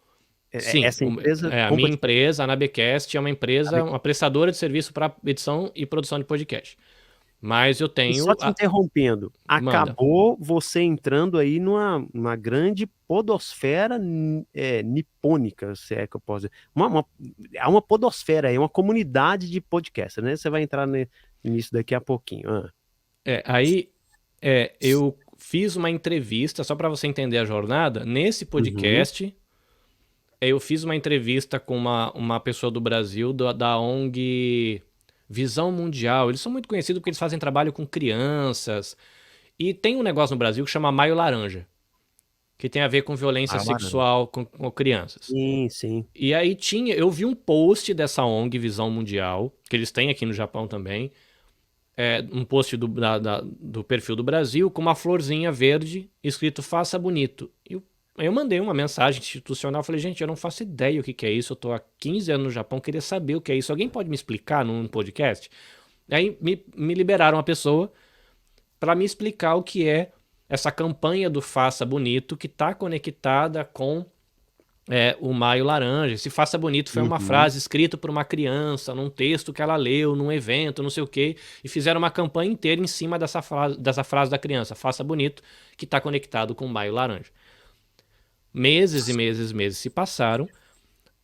[SPEAKER 2] Sim,
[SPEAKER 1] Essa empresa
[SPEAKER 2] a
[SPEAKER 1] com
[SPEAKER 2] minha
[SPEAKER 1] podcast.
[SPEAKER 2] empresa, a Nabecast, é uma empresa, uma prestadora de serviço para edição e produção de podcast. Mas eu
[SPEAKER 1] E só
[SPEAKER 2] tenho.
[SPEAKER 1] te interrompendo,
[SPEAKER 2] Manda.
[SPEAKER 1] acabou você entrando aí numa grande podosfera nipônica, se é que eu posso dizer. É uma podosfera, é uma comunidade de podcast, né? Você vai entrar nisso daqui a pouquinho.
[SPEAKER 2] Aí eu fiz uma entrevista, só para você entender a jornada. Nesse
[SPEAKER 1] Uhum.
[SPEAKER 2] podcast, eu fiz uma entrevista com uma pessoa do Brasil, da ONG Visão Mundial. Eles são muito conhecidos porque eles fazem trabalho com crianças. E tem um negócio no Brasil que chama Maio Laranja, que tem a ver com violência
[SPEAKER 1] Ah, laranja.
[SPEAKER 2] sexual com crianças.
[SPEAKER 1] Sim, sim.
[SPEAKER 2] E aí eu vi um post dessa ONG Visão Mundial, que eles têm aqui no Japão também, um post do perfil do Brasil com uma florzinha verde escrito Faça Bonito. Aí eu mandei uma mensagem institucional, falei, gente, eu não faço ideia o que é isso, eu tô há 15 anos no Japão, queria saber o que é isso, alguém pode me explicar num podcast? Aí me liberaram uma pessoa para me explicar o que é essa campanha do Faça Bonito, que está conectada com o Maio Laranja. Esse Faça Bonito foi uma
[SPEAKER 1] Uhum.
[SPEAKER 2] frase escrita por uma criança, num texto que ela leu, num evento, não sei o quê, e fizeram uma campanha inteira em cima dessa frase da criança, Faça Bonito, que está conectado com o Maio Laranja. Meses e meses e meses se passaram.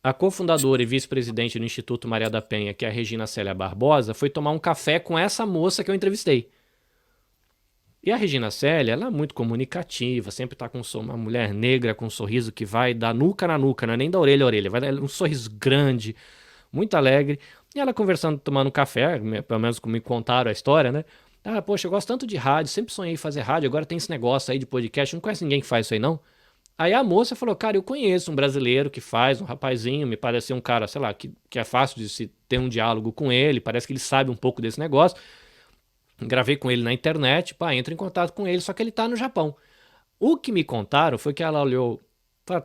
[SPEAKER 2] A cofundadora e vice-presidente do Instituto Maria da Penha, que é a Regina Célia Barbosa, foi tomar um café com essa moça que eu entrevistei. E a Regina Célia, ela é muito comunicativa, sempre tá com uma mulher negra com um sorriso que vai da nuca na nuca, não é nem da orelha a orelha, vai dar um sorriso grande, muito alegre. E ela conversando, tomando um café, pelo menos como me contaram a história, né? Ah, poxa, eu gosto tanto de rádio, sempre sonhei em fazer rádio, agora tem esse negócio aí de podcast, não conhece ninguém que faz isso aí não? Aí a moça falou, cara, eu conheço um brasileiro que faz, um rapazinho, me parece um cara, sei lá, que é fácil de se ter um diálogo com ele, parece que ele sabe um pouco desse negócio. Gravei com ele na internet, pá, entra em contato com ele, só que ele tá no Japão. O que me contaram foi que ela olhou, falou,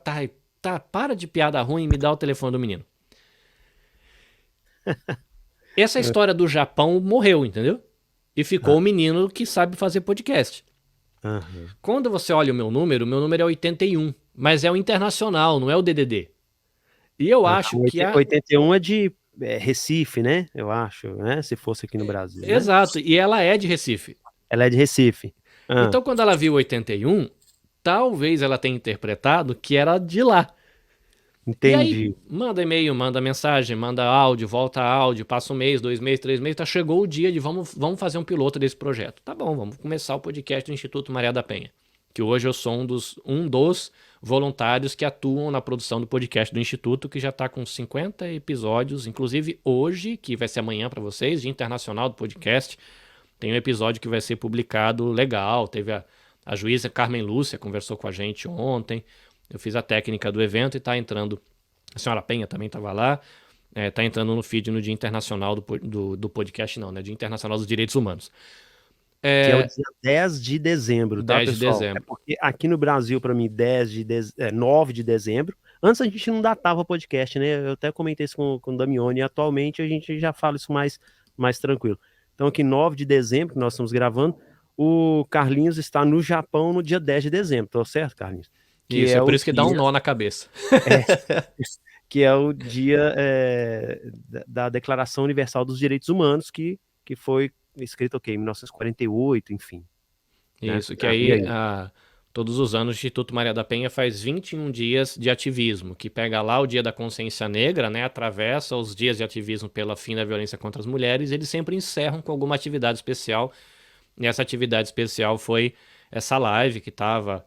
[SPEAKER 2] tá, para de piada ruim e me dá o telefone do menino. Essa história do Japão morreu, entendeu? E ficou o menino que sabe fazer podcast.
[SPEAKER 1] Aham.
[SPEAKER 2] Quando você olha o meu número é 81, mas é o internacional, não é o DDD. E eu acho que
[SPEAKER 1] 81 é de Recife, né? Eu acho, né? Se fosse aqui no Brasil, né?
[SPEAKER 2] Exato, e ela é de Recife.
[SPEAKER 1] Ela é de Recife.
[SPEAKER 2] Então quando ela viu 81, talvez ela tenha interpretado que era de lá. E aí,
[SPEAKER 1] Entendi.
[SPEAKER 2] manda e-mail, manda mensagem, manda áudio, volta áudio, passa um mês, 2 meses, 3 meses, tá, chegou o dia de vamos fazer um piloto desse projeto. Tá bom, vamos começar o podcast do Instituto Maria da Penha, que hoje eu sou um dos voluntários que atuam na produção do podcast do Instituto, que já tá com 50 episódios, inclusive hoje, que vai ser amanhã para vocês, Dia Internacional do Podcast, tem um episódio que vai ser publicado legal, teve a juíza Carmen Lúcia, conversou com a gente ontem. Eu fiz a técnica do evento e tá entrando. A senhora Penha também estava lá. Tá entrando no feed no Dia Internacional do Podcast, não, né? Dia Internacional dos Direitos Humanos.
[SPEAKER 1] Que é o dia 10 de dezembro, tá,
[SPEAKER 2] 10 de
[SPEAKER 1] pessoal?
[SPEAKER 2] dezembro.
[SPEAKER 1] É porque aqui no Brasil, para mim, 9 de dezembro. Antes a gente não datava podcast, né? Eu até comentei isso com o Damione. E atualmente a gente já fala isso mais tranquilo. Então aqui 9 de dezembro, que nós estamos gravando, o Carlinhos está no Japão no dia 10 de dezembro. Tá certo, Carlinhos? Que
[SPEAKER 2] Isso,
[SPEAKER 1] é
[SPEAKER 2] é por
[SPEAKER 1] o
[SPEAKER 2] isso que dá um
[SPEAKER 1] dia...
[SPEAKER 2] nó na cabeça.
[SPEAKER 1] que é o dia da Declaração Universal dos Direitos Humanos, que foi escrito, em 1948, enfim.
[SPEAKER 2] Isso,
[SPEAKER 1] Né?
[SPEAKER 2] que aí, todos os anos o Instituto Maria da Penha faz 21 dias de ativismo, que pega lá o Dia da Consciência Negra, né, atravessa os dias de ativismo pela fim da violência contra as mulheres, e eles sempre encerram com alguma atividade especial. E essa atividade especial foi essa live que tava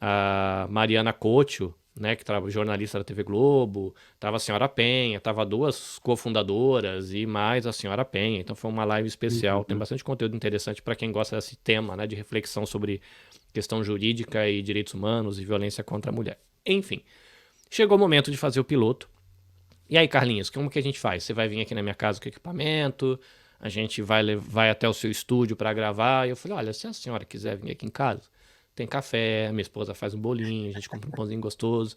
[SPEAKER 2] a Mariana Cocho, né, que estava jornalista da TV Globo, tava a Senhora Penha, tava duas cofundadoras e mais a Senhora Penha. Então foi uma live especial. Tem bastante conteúdo interessante para quem gosta desse tema, né, de reflexão sobre questão jurídica e direitos humanos e violência contra a mulher. Enfim, chegou o momento de fazer o piloto. E aí, Carlinhos, como que a gente faz? Você vai vir aqui na minha casa com equipamento, a gente vai até o seu estúdio para gravar. E eu falei, olha, se a senhora quiser vir aqui em casa, tem café, minha esposa faz um bolinho, a gente compra um pãozinho gostoso.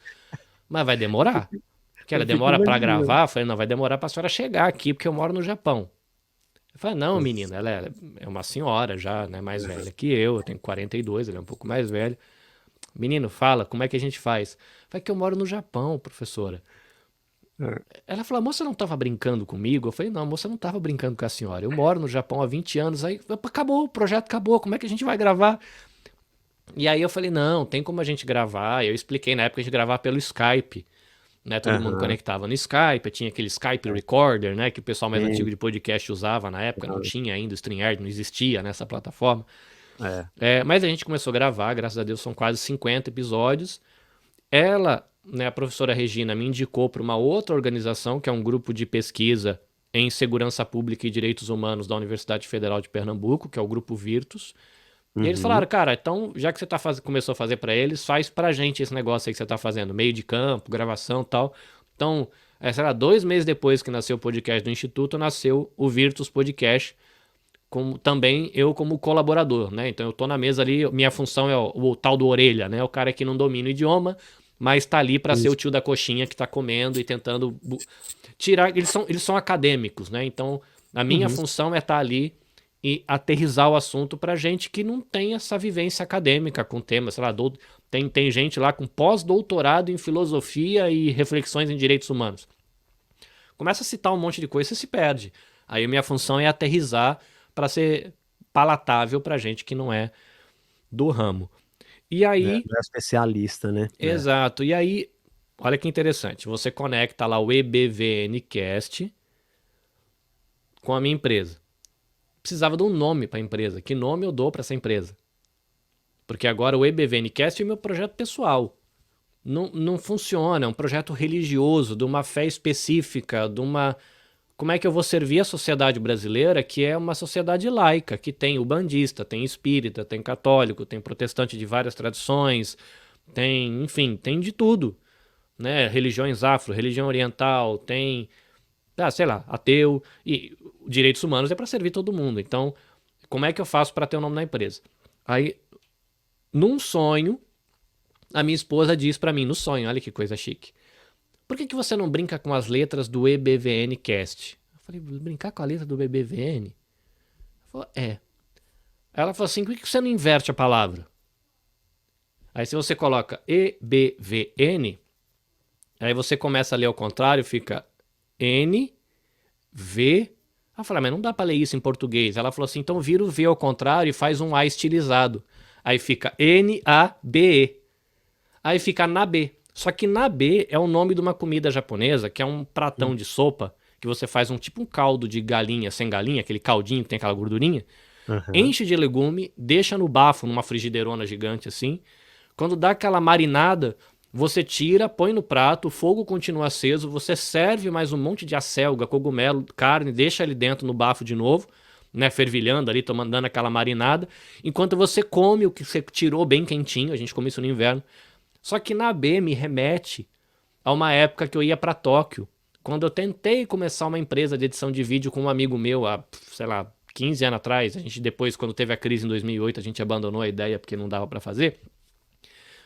[SPEAKER 2] Mas vai demorar. Porque ela demora para gravar. Eu falei, não, vai demorar pra senhora chegar aqui, porque eu moro no Japão. Eu falei, não, menina, ela é uma senhora já, né, mais velha que eu tenho 42, ela é um pouco mais velha. Menino, fala, como é que a gente faz? Eu falei, que eu moro no Japão, professora. Ela falou, a moça não tava brincando comigo? Eu falei, não, a moça não tava brincando com a senhora. Eu moro no Japão há 20 anos, aí acabou, o projeto acabou, como é que a gente vai gravar? E aí eu falei, não, tem como a gente gravar. Eu expliquei, na época a gente gravava pelo Skype, né? Todo mundo conectava no Skype, tinha aquele Skype Recorder, né? Que o pessoal mais antigo de podcast usava na época, não tinha ainda, o StreamYard não existia nessa plataforma. Mas a gente começou a gravar, graças a Deus são quase 50 episódios. Ela, né, a professora Regina, me indicou para uma outra organização, que é um grupo de pesquisa em segurança pública e direitos humanos da Universidade Federal de Pernambuco, que é o Grupo Virtus. E eles falaram, cara, então, já que você começou a fazer pra eles, faz pra gente esse negócio aí que você tá fazendo, meio de campo, gravação e tal. Então, sei lá, 2 meses depois que nasceu o podcast do Instituto, nasceu o Virtus Podcast, também eu como colaborador, né? Então eu tô na mesa ali, minha função é o tal do orelha, né? O cara que não domina o idioma, mas tá ali pra ser o tio da coxinha que tá comendo e tentando tirar... Eles são acadêmicos, né? Então, a minha função é estar ali e aterrizar o assunto pra gente que não tem essa vivência acadêmica com temas, sei lá, tem gente lá com pós-doutorado em filosofia e reflexões em direitos humanos. Começa a citar um monte de coisa e se perde. Aí a minha função é aterrizar para ser palatável pra gente que não é do ramo. E
[SPEAKER 1] É,
[SPEAKER 2] aí,
[SPEAKER 1] não é especialista, né? É.
[SPEAKER 2] exato, e aí, olha que interessante, você conecta lá o EBVNcast com a minha empresa. Precisava de um nome para a empresa. Que nome eu dou para essa empresa? Porque agora o EBVNcast é meu projeto pessoal. Não funciona, é um projeto religioso, de uma fé específica, de uma. Como é que eu vou servir a sociedade brasileira, que é uma sociedade laica, que tem ubandista, tem espírita, tem católico, tem protestante de várias tradições, tem, enfim, tem de tudo, né? Religiões afro, religião oriental, tem, sei lá, ateu, e direitos humanos é para servir todo mundo. Então, como é que eu faço para ter o nome na empresa? Aí, num sonho, a minha esposa diz para mim, no sonho, olha que coisa chique. Por que você não brinca com as letras do EBVN Cast? Eu falei, brincar com a letra do EBVN? Ela falou, é. Ela falou assim, por que você não inverte a palavra? Aí se você coloca EBVN, aí você começa a ler ao contrário, fica N, V. Eu falei, mas não dá pra ler isso em português. Ela falou assim, então vira o V ao contrário e faz um A estilizado. Aí fica N-A-B-E. Aí fica Nabe. Só que Nabe é o nome de uma comida japonesa, que é um pratão de sopa, que você faz um tipo um caldo de galinha sem galinha, aquele caldinho que tem aquela gordurinha,
[SPEAKER 1] Aham.
[SPEAKER 2] enche de legume, deixa no bafo, numa frigideirona gigante assim. Quando dá aquela marinada, você tira, põe no prato, o fogo continua aceso, você serve mais um monte de acelga, cogumelo, carne, deixa ali dentro no bafo de novo, né, fervilhando ali, tomando dando aquela marinada, enquanto você come o que você tirou bem quentinho, a gente come isso no inverno. Só que Nabe me remete a uma época que eu ia para Tóquio, quando eu tentei começar uma empresa de edição de vídeo com um amigo meu há, sei lá, 15 anos atrás. A gente depois, quando teve a crise em 2008, a gente abandonou a ideia porque não dava para fazer.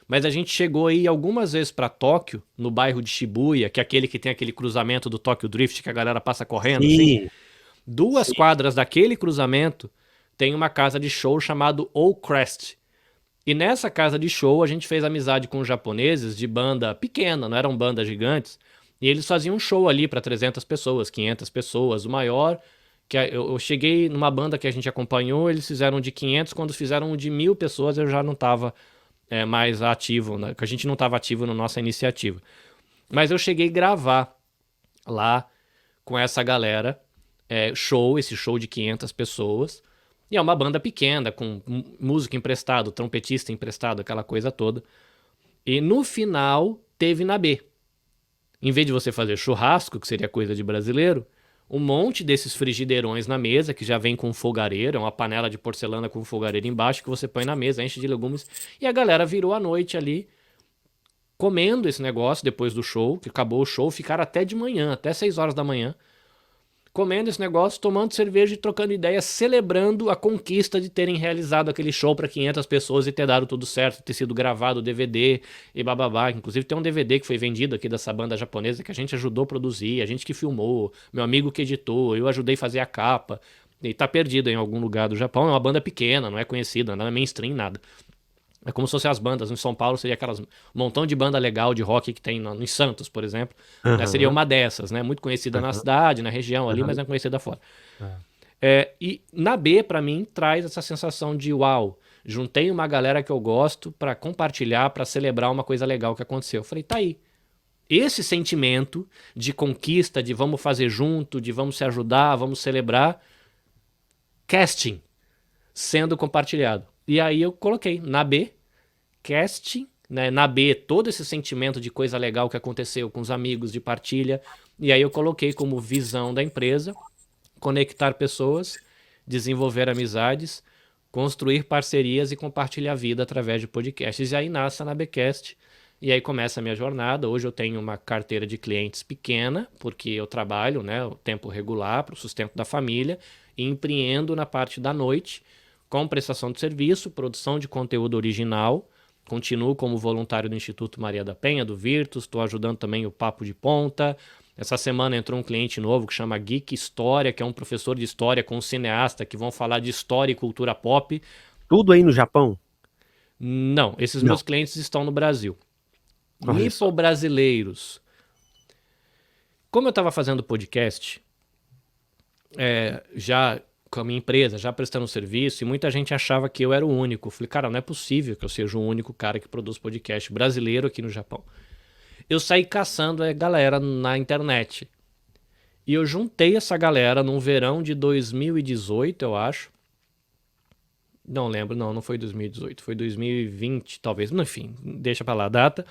[SPEAKER 2] Mas a gente chegou aí algumas vezes para Tóquio, no bairro de Shibuya, que é aquele que tem aquele cruzamento do Tóquio Drift que a galera passa correndo assim.
[SPEAKER 1] Sim,
[SPEAKER 2] 2 quadras daquele cruzamento tem uma casa de show chamado Old Crest. E nessa casa de show a gente fez amizade com os japoneses de banda pequena, não eram bandas gigantes. E eles faziam um show ali para 300 pessoas, 500 pessoas. O maior, eu cheguei numa banda que a gente acompanhou, eles fizeram de 500, quando fizeram de 1.000 pessoas eu já não estava mais ativo, né? Que a gente não estava ativo na nossa iniciativa. Mas eu cheguei a gravar lá com essa galera, esse show de 500 pessoas. E é uma banda pequena, com músico emprestado, trompetista emprestado, aquela coisa toda. E no final, teve na B. Em vez de você fazer churrasco, que seria coisa de brasileiro, um monte desses frigideirões na mesa, que já vem com fogareiro, é uma panela de porcelana com fogareiro embaixo, que você põe na mesa, enche de legumes. E a galera virou a noite ali, comendo esse negócio depois do show, que acabou o show, ficaram até de manhã, até 6 horas da manhã, comendo esse negócio, tomando cerveja e trocando ideias, celebrando a conquista de terem realizado aquele show para 500 pessoas e ter dado tudo certo, ter sido gravado o DVD e bababá. Inclusive tem um DVD que foi vendido aqui dessa banda japonesa que a gente ajudou a produzir, a gente que filmou, meu amigo que editou, eu ajudei a fazer a capa. E tá perdido em algum lugar do Japão. É uma banda pequena, não é conhecida, não é mainstream, nada. É como se fossem as bandas. Em São Paulo seria aquelas montão de banda legal de rock que tem em Santos, por exemplo. Né? Seria
[SPEAKER 1] aham,
[SPEAKER 2] uma dessas, né? Muito conhecida na
[SPEAKER 1] aham,
[SPEAKER 2] cidade, na região ali, mas
[SPEAKER 1] aham.
[SPEAKER 2] não é conhecida fora.
[SPEAKER 1] É.
[SPEAKER 2] E na B, pra mim, traz essa sensação de uau, juntei uma galera que eu gosto pra compartilhar, pra celebrar uma coisa legal que aconteceu. Eu falei, tá aí. Esse sentimento de conquista, de vamos fazer junto, de vamos se ajudar, vamos celebrar, casting sendo compartilhado. E aí eu coloquei na B, casting, né, na B, todo esse sentimento de coisa legal que aconteceu com os amigos, de partilha. E aí eu coloquei como visão da empresa conectar pessoas, desenvolver amizades, construir parcerias e compartilhar a vida através de podcasts. E aí nasce a Nabecast. E aí começa a minha jornada. Hoje eu tenho uma carteira de clientes pequena, porque eu trabalho, né, o tempo regular para o sustento da família, e empreendo na parte da noite, com prestação de serviço, produção de conteúdo original. Continuo como voluntário do Instituto Maria da Penha, do Virtus, estou ajudando também o Papo de Ponta. Essa semana entrou um cliente novo que chama Geek História, que é um professor de história com um cineasta que vão falar de história e cultura pop.
[SPEAKER 1] Tudo aí no Japão?
[SPEAKER 2] Não, esses
[SPEAKER 1] Não,
[SPEAKER 2] meus clientes estão no Brasil.
[SPEAKER 1] olha só.
[SPEAKER 2] Nipo-brasileiros. Como eu estava fazendo podcast, já com a minha empresa, já prestando serviço, e muita gente achava que eu era o único. Eu falei, cara, não é possível que eu seja o único cara que produz podcast brasileiro aqui no Japão. Eu saí caçando a galera na internet. E eu juntei essa galera num verão de 2018, eu acho. Não lembro, não foi 2018, foi 2020, talvez. Enfim, deixa pra lá a data.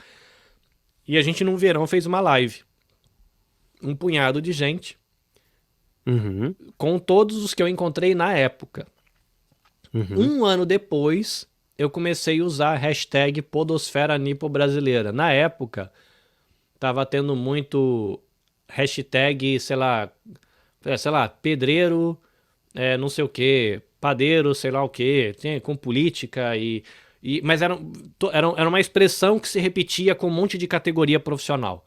[SPEAKER 2] E a gente, num verão, fez uma live. Um punhado de gente,
[SPEAKER 1] Uhum.
[SPEAKER 2] com todos os que eu encontrei na época.
[SPEAKER 1] Uhum.
[SPEAKER 2] Um ano depois, eu comecei a usar a hashtag Podosfera Nipo Brasileira. Na época, tava tendo muito hashtag, sei lá, pedreiro, não sei o quê, padeiro, sei lá o quê, com política mas era uma expressão que se repetia com um monte de categoria profissional.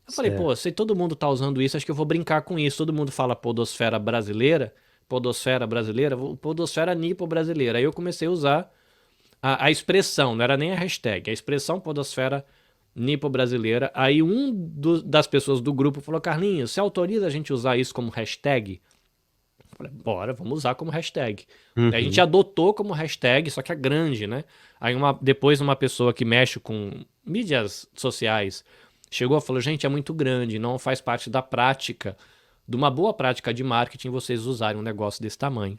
[SPEAKER 2] Eu falei, pô,
[SPEAKER 1] Certo.
[SPEAKER 2] se todo mundo tá usando isso, acho que eu vou brincar com isso. Todo mundo fala podosfera brasileira, podosfera nipo brasileira. Aí eu comecei a usar a expressão, não era nem a hashtag, a expressão podosfera nipo brasileira. Aí das pessoas do grupo falou, Carlinhos, você autoriza a gente usar isso como hashtag? Eu falei, bora, vamos usar como hashtag. Aí a gente
[SPEAKER 1] Uhum.
[SPEAKER 2] adotou como hashtag, só que é grande, né? Aí depois uma pessoa que mexe com mídias sociais chegou e falou, gente, é muito grande, não faz parte da prática, de uma boa prática de marketing vocês usarem um negócio desse tamanho.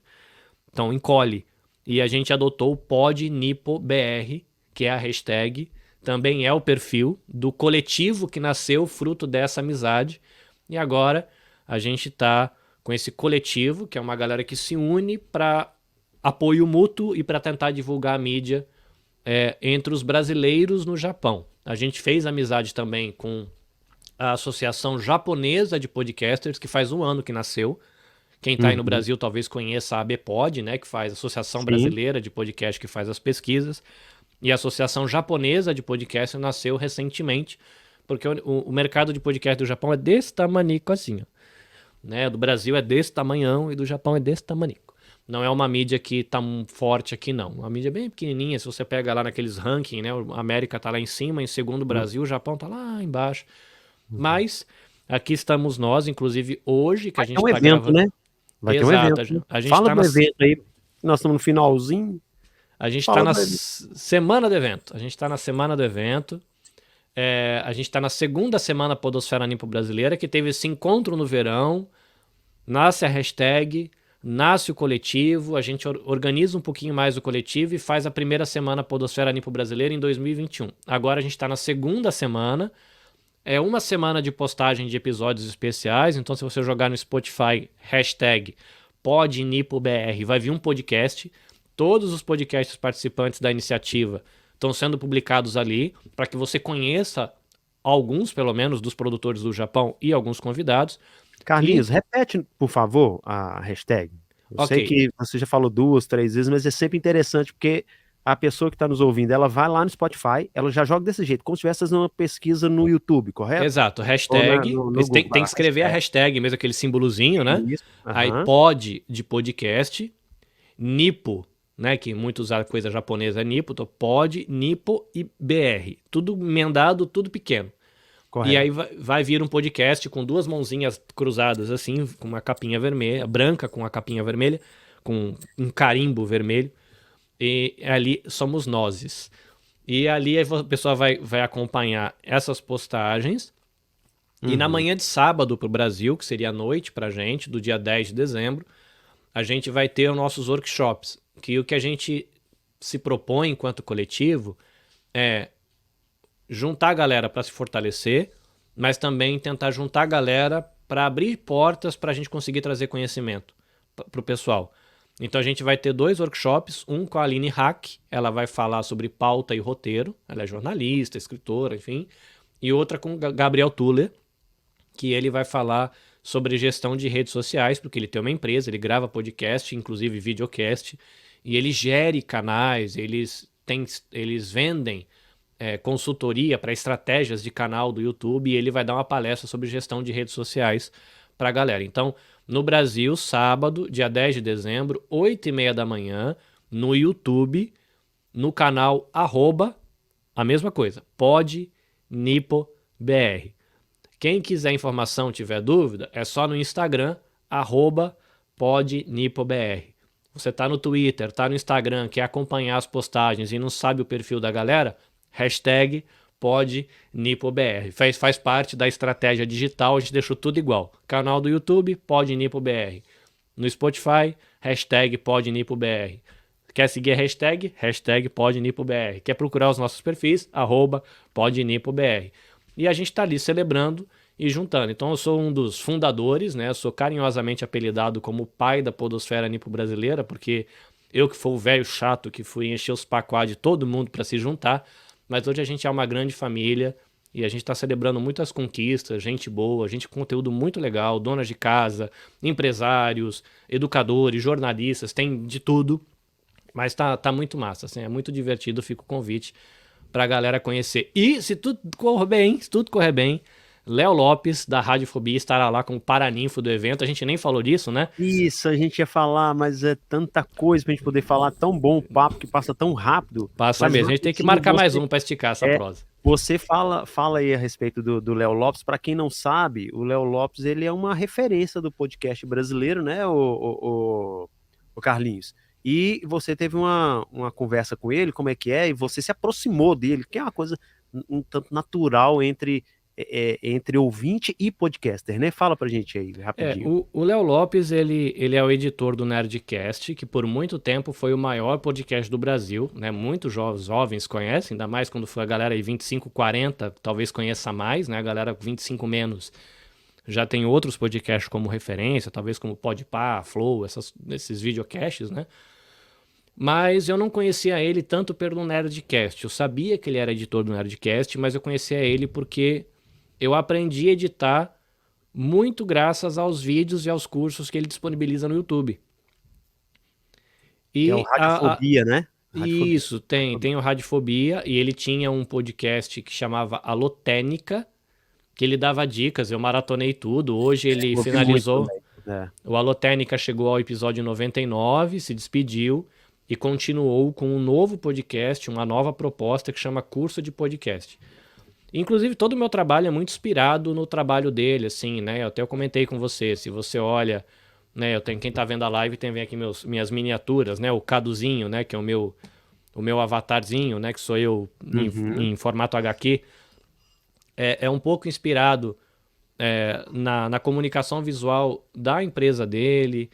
[SPEAKER 2] Então encolhe. E a gente adotou o PodNipoBR, que é a hashtag, também é o perfil do coletivo que nasceu fruto dessa amizade. E agora a gente tá com esse coletivo, que é uma galera que se une para apoio mútuo e para tentar divulgar a mídia entre os brasileiros no Japão. A gente fez amizade também com a Associação Japonesa de Podcasters, que faz um ano que nasceu. Quem está aí no
[SPEAKER 1] Uhum.
[SPEAKER 2] Brasil talvez conheça a ABPOD, né, que faz a Associação
[SPEAKER 1] Sim.
[SPEAKER 2] Brasileira de Podcast, que faz as pesquisas. E a Associação Japonesa de Podcast nasceu recentemente, porque o mercado de podcast do Japão é desse tamanico assim, ó, né? Do Brasil é desse tamanhão e do Japão é desse tamanico. Não é uma mídia que tá forte aqui, não. Uma mídia bem pequenininha. Se você pega lá naqueles rankings, né? A América tá lá em cima, em segundo o Brasil, o Japão tá lá embaixo.
[SPEAKER 1] Uhum.
[SPEAKER 2] Mas aqui estamos nós, inclusive hoje, que a
[SPEAKER 1] Vai ter
[SPEAKER 2] gente
[SPEAKER 1] um
[SPEAKER 2] tá
[SPEAKER 1] evento,
[SPEAKER 2] gravando.
[SPEAKER 1] né? Vai ter um
[SPEAKER 2] Exato.
[SPEAKER 1] evento,
[SPEAKER 2] A
[SPEAKER 1] né?
[SPEAKER 2] gente a gente
[SPEAKER 1] Fala
[SPEAKER 2] tá
[SPEAKER 1] do
[SPEAKER 2] na,
[SPEAKER 1] evento aí. Nós estamos no finalzinho.
[SPEAKER 2] a gente tá
[SPEAKER 1] Fala
[SPEAKER 2] na
[SPEAKER 1] do evento.
[SPEAKER 2] semana do evento. A gente tá na semana do evento. A gente tá na segunda semana Podosfera Nipo Brasileira, que teve esse encontro no verão. Nasce a hashtag, nasce o coletivo, a gente organiza um pouquinho mais o coletivo e faz a primeira semana Podosfera Nipo Brasileira em 2021. Agora a gente está na segunda semana, é uma semana de postagem de episódios especiais, então se você jogar no Spotify, hashtag PodNipoBR, vai vir um podcast, todos os podcasts participantes da iniciativa estão sendo publicados ali, para que você conheça alguns, pelo menos, dos produtores do Japão e alguns convidados. E,
[SPEAKER 1] Carlinhos, repete, por favor, a hashtag. Eu
[SPEAKER 2] ok,
[SPEAKER 1] sei que você já falou 2, 3 vezes, mas é sempre interessante porque a pessoa que está nos ouvindo, ela vai lá no Spotify, ela já joga desse jeito, como se estivesse fazendo uma pesquisa no YouTube, correto?
[SPEAKER 2] exato,
[SPEAKER 1] Ou
[SPEAKER 2] hashtag.
[SPEAKER 1] no
[SPEAKER 2] Tem,
[SPEAKER 1] Google. Vai
[SPEAKER 2] tem
[SPEAKER 1] lá,
[SPEAKER 2] que escrever a
[SPEAKER 1] hashtag.
[SPEAKER 2] hashtag, mesmo aquele simbolozinho, né?
[SPEAKER 1] Isso.
[SPEAKER 2] Aí
[SPEAKER 1] Aham.
[SPEAKER 2] pod de podcast, Nipo, né? Que muitos usam coisa japonesa é Nipo, então pod, Nipo e BR. Tudo emendado, tudo pequeno. E aí
[SPEAKER 1] Correto.
[SPEAKER 2] vai vir um podcast com duas mãozinhas cruzadas, assim, com uma capinha vermelha, branca com a capinha vermelha, com um carimbo vermelho. E ali somos nozes. E ali a pessoa vai acompanhar essas postagens. E na
[SPEAKER 1] Uhum.
[SPEAKER 2] manhã de sábado para o Brasil, que seria a noite para a gente, do dia 10 de dezembro, a gente vai ter os nossos workshops. Que o que a gente se propõe enquanto coletivo é juntar a galera para se fortalecer, mas também tentar juntar a galera para abrir portas para a gente conseguir trazer conhecimento para o pessoal. Então a gente vai ter 2 workshops, um com a Aline Hack, ela vai falar sobre pauta e roteiro, ela é jornalista, escritora, enfim, e outra com o Gabriel Tuller, que ele vai falar sobre gestão de redes sociais, porque ele tem uma empresa, ele grava podcast, inclusive videocast, e ele gere canais, eles vendem consultoria para estratégias de canal do YouTube e ele vai dar uma palestra sobre gestão de redes sociais para a galera. Então, no Brasil, sábado, dia 10 de dezembro, 8h30 da manhã, no YouTube, no canal a mesma coisa, PodNipoBR. Quem quiser informação, tiver dúvida, é só no Instagram, #PodNipoBR. Você tá no Twitter, tá no Instagram, quer acompanhar as postagens e não sabe o perfil da galera? #PodNipoBR. Faz parte da estratégia digital, a gente deixou tudo igual. Canal do YouTube, PodNipoBR. No Spotify, #PodNipoBR. Quer seguir a hashtag? #PodNipoBR. Quer procurar os nossos perfis? @PodNipoBR. E a gente está ali celebrando e juntando. Então eu sou um dos fundadores, né? Eu sou carinhosamente apelidado como o pai da podosfera nipo brasileira, porque eu que fui o velho chato que fui encher os pacoás de todo mundo para se juntar, mas hoje a gente é uma grande família e a gente está celebrando muitas conquistas, gente boa, gente com conteúdo muito legal, donas de casa, empresários, educadores, jornalistas, tem de tudo, mas tá muito massa, assim, é muito divertido, fica o convite pra galera conhecer. E se tudo correr bem, Léo Lopes, da Radiofobia, estará lá como paraninfo do evento. A gente nem falou disso, né?
[SPEAKER 1] Isso, a gente ia falar, mas é tanta coisa pra gente poder falar, tão bom o papo que passa tão rápido.
[SPEAKER 2] Passa
[SPEAKER 1] Mas
[SPEAKER 2] mesmo, a gente tem que marcar mais um pra esticar essa prosa.
[SPEAKER 1] Você fala aí a respeito do Léo Lopes. Para quem não sabe, o Léo Lopes ele é uma referência do podcast brasileiro, né, o Carlinhos? E você teve uma conversa com ele, como é que é? E você se aproximou dele, que é uma coisa um tanto natural entre ouvinte e podcaster, né? Fala pra gente aí, rapidinho.
[SPEAKER 2] O Léo Lopes, ele é o editor do Nerdcast, que por muito tempo foi o maior podcast do Brasil, né? Muitos jovens conhecem, ainda mais quando foi a galera aí 25, 40, talvez conheça mais, né? A galera 25 menos já tem outros podcasts como referência, talvez como Podpah, Flow, esses videocasts, né? Mas eu não conhecia ele tanto pelo Nerdcast. Eu sabia que ele era editor do Nerdcast, mas eu conhecia ele porque eu aprendi a editar muito graças aos vídeos e aos cursos que ele disponibiliza no YouTube.
[SPEAKER 1] É o
[SPEAKER 2] E
[SPEAKER 1] Radiofobia, né? Radiofobia.
[SPEAKER 2] Isso, tem o Radiofobia, e ele tinha um podcast que chamava Alotênica, que ele dava dicas, eu maratonei tudo. Hoje ele finalizou. O Alotênica chegou ao episódio 99, se despediu e continuou com um novo podcast, uma nova proposta que chama Curso de Podcast. Inclusive, todo o meu trabalho é muito inspirado no trabalho dele, assim, né? Eu até comentei com você, se você olha, né? Quem tá vendo a live tem aqui minhas miniaturas, né? O Caduzinho, né? Que é o meu avatarzinho, né? Que sou eu em formato HQ. É um pouco inspirado na comunicação visual da empresa dele.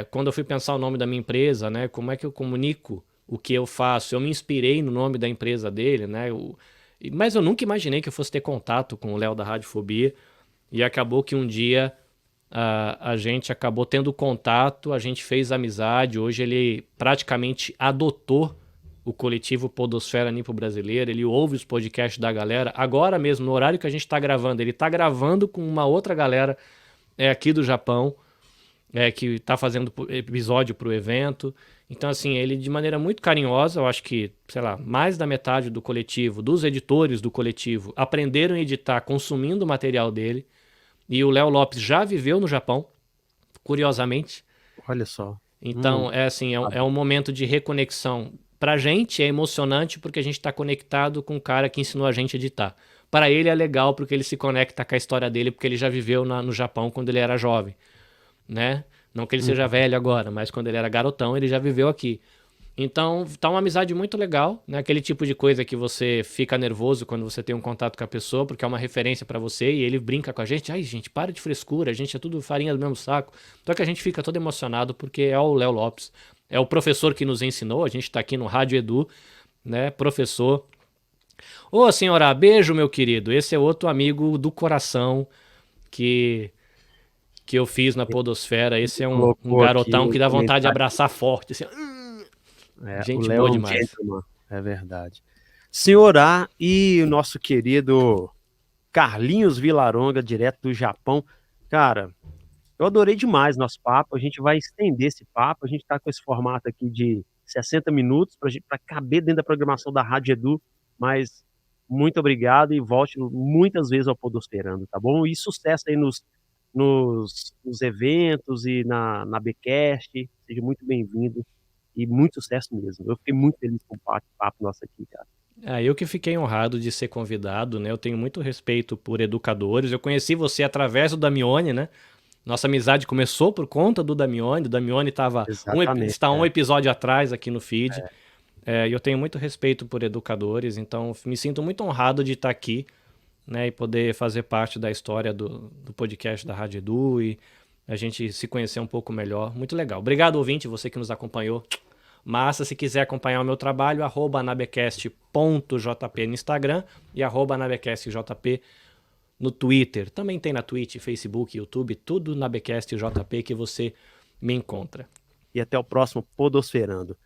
[SPEAKER 2] Quando eu fui pensar o nome da minha empresa, né? Como é que eu comunico o que eu faço? Eu me inspirei no nome da empresa dele, né? Mas eu nunca imaginei que eu fosse ter contato com o Léo da Radiofobia. E acabou que um dia a gente acabou tendo contato, a gente fez amizade. Hoje ele praticamente adotou o coletivo Podosfera Nipo Brasileira. Ele ouve os podcasts da galera. Agora mesmo, no horário que a gente está gravando, ele está gravando com uma outra galera aqui do Japão, que está fazendo episódio para o evento. Então, assim, ele de maneira muito carinhosa, eu acho que, sei lá, mais da metade do coletivo, dos editores do coletivo, aprenderam a editar consumindo o material dele. E o Léo Lopes já viveu no Japão, curiosamente.
[SPEAKER 1] Olha só.
[SPEAKER 2] Então, é um momento de reconexão. Pra gente é emocionante porque a gente está conectado com o cara que ensinou a gente a editar. Para ele é legal porque ele se conecta com a história dele, porque ele já viveu no Japão quando ele era jovem, né? Não que ele seja velho agora, mas quando ele era garotão, ele já viveu aqui. Então, tá uma amizade muito legal, né? Aquele tipo de coisa que você fica nervoso quando você tem um contato com a pessoa, porque é uma referência pra você e ele brinca com a gente. Ai, gente, para de frescura, a gente é tudo farinha do mesmo saco. Então é que a gente fica todo emocionado porque é o Léo Lopes, é o professor que nos ensinou, a gente tá aqui no Rádio Edu, né? Professor. Ô, senhora, beijo, meu querido. Esse é outro amigo do coração que eu fiz na podosfera. Esse é um garotão que dá vontade de abraçar forte, assim. Gente boa demais.
[SPEAKER 1] É verdade. Senhor A e o nosso querido Carlinhos Vilaronga, direto do Japão. Cara, eu adorei demais nosso papo. A gente vai estender esse papo. A gente tá com esse formato aqui de 60 minutos para caber dentro da programação da Rádio Edu. Mas muito obrigado e volte muitas vezes ao Podosferando, tá bom? E sucesso aí nos eventos e na Bcast. Seja muito bem-vindo. E muito sucesso mesmo. Eu fiquei muito feliz com o papo nosso aqui, cara.
[SPEAKER 2] Eu que fiquei honrado de ser convidado, né? Eu tenho muito respeito por educadores. Eu conheci você através do Damione, né? Nossa amizade começou por conta do Damione. O Damione
[SPEAKER 1] Exatamente.
[SPEAKER 2] está um episódio atrás aqui no feed. E eu tenho muito respeito por educadores, então me sinto muito honrado de estar aqui, né, e poder fazer parte da história do podcast da Rádio Edu e a gente se conhecer um pouco melhor. Muito legal. Obrigado, ouvinte, você que nos acompanhou. Massa, se quiser acompanhar o meu trabalho, @anabecast.jp no Instagram e @anabecastjp no Twitter. Também tem na Twitch, Facebook, YouTube, tudo na BcastJP que você me encontra.
[SPEAKER 1] E até o próximo Podosferando.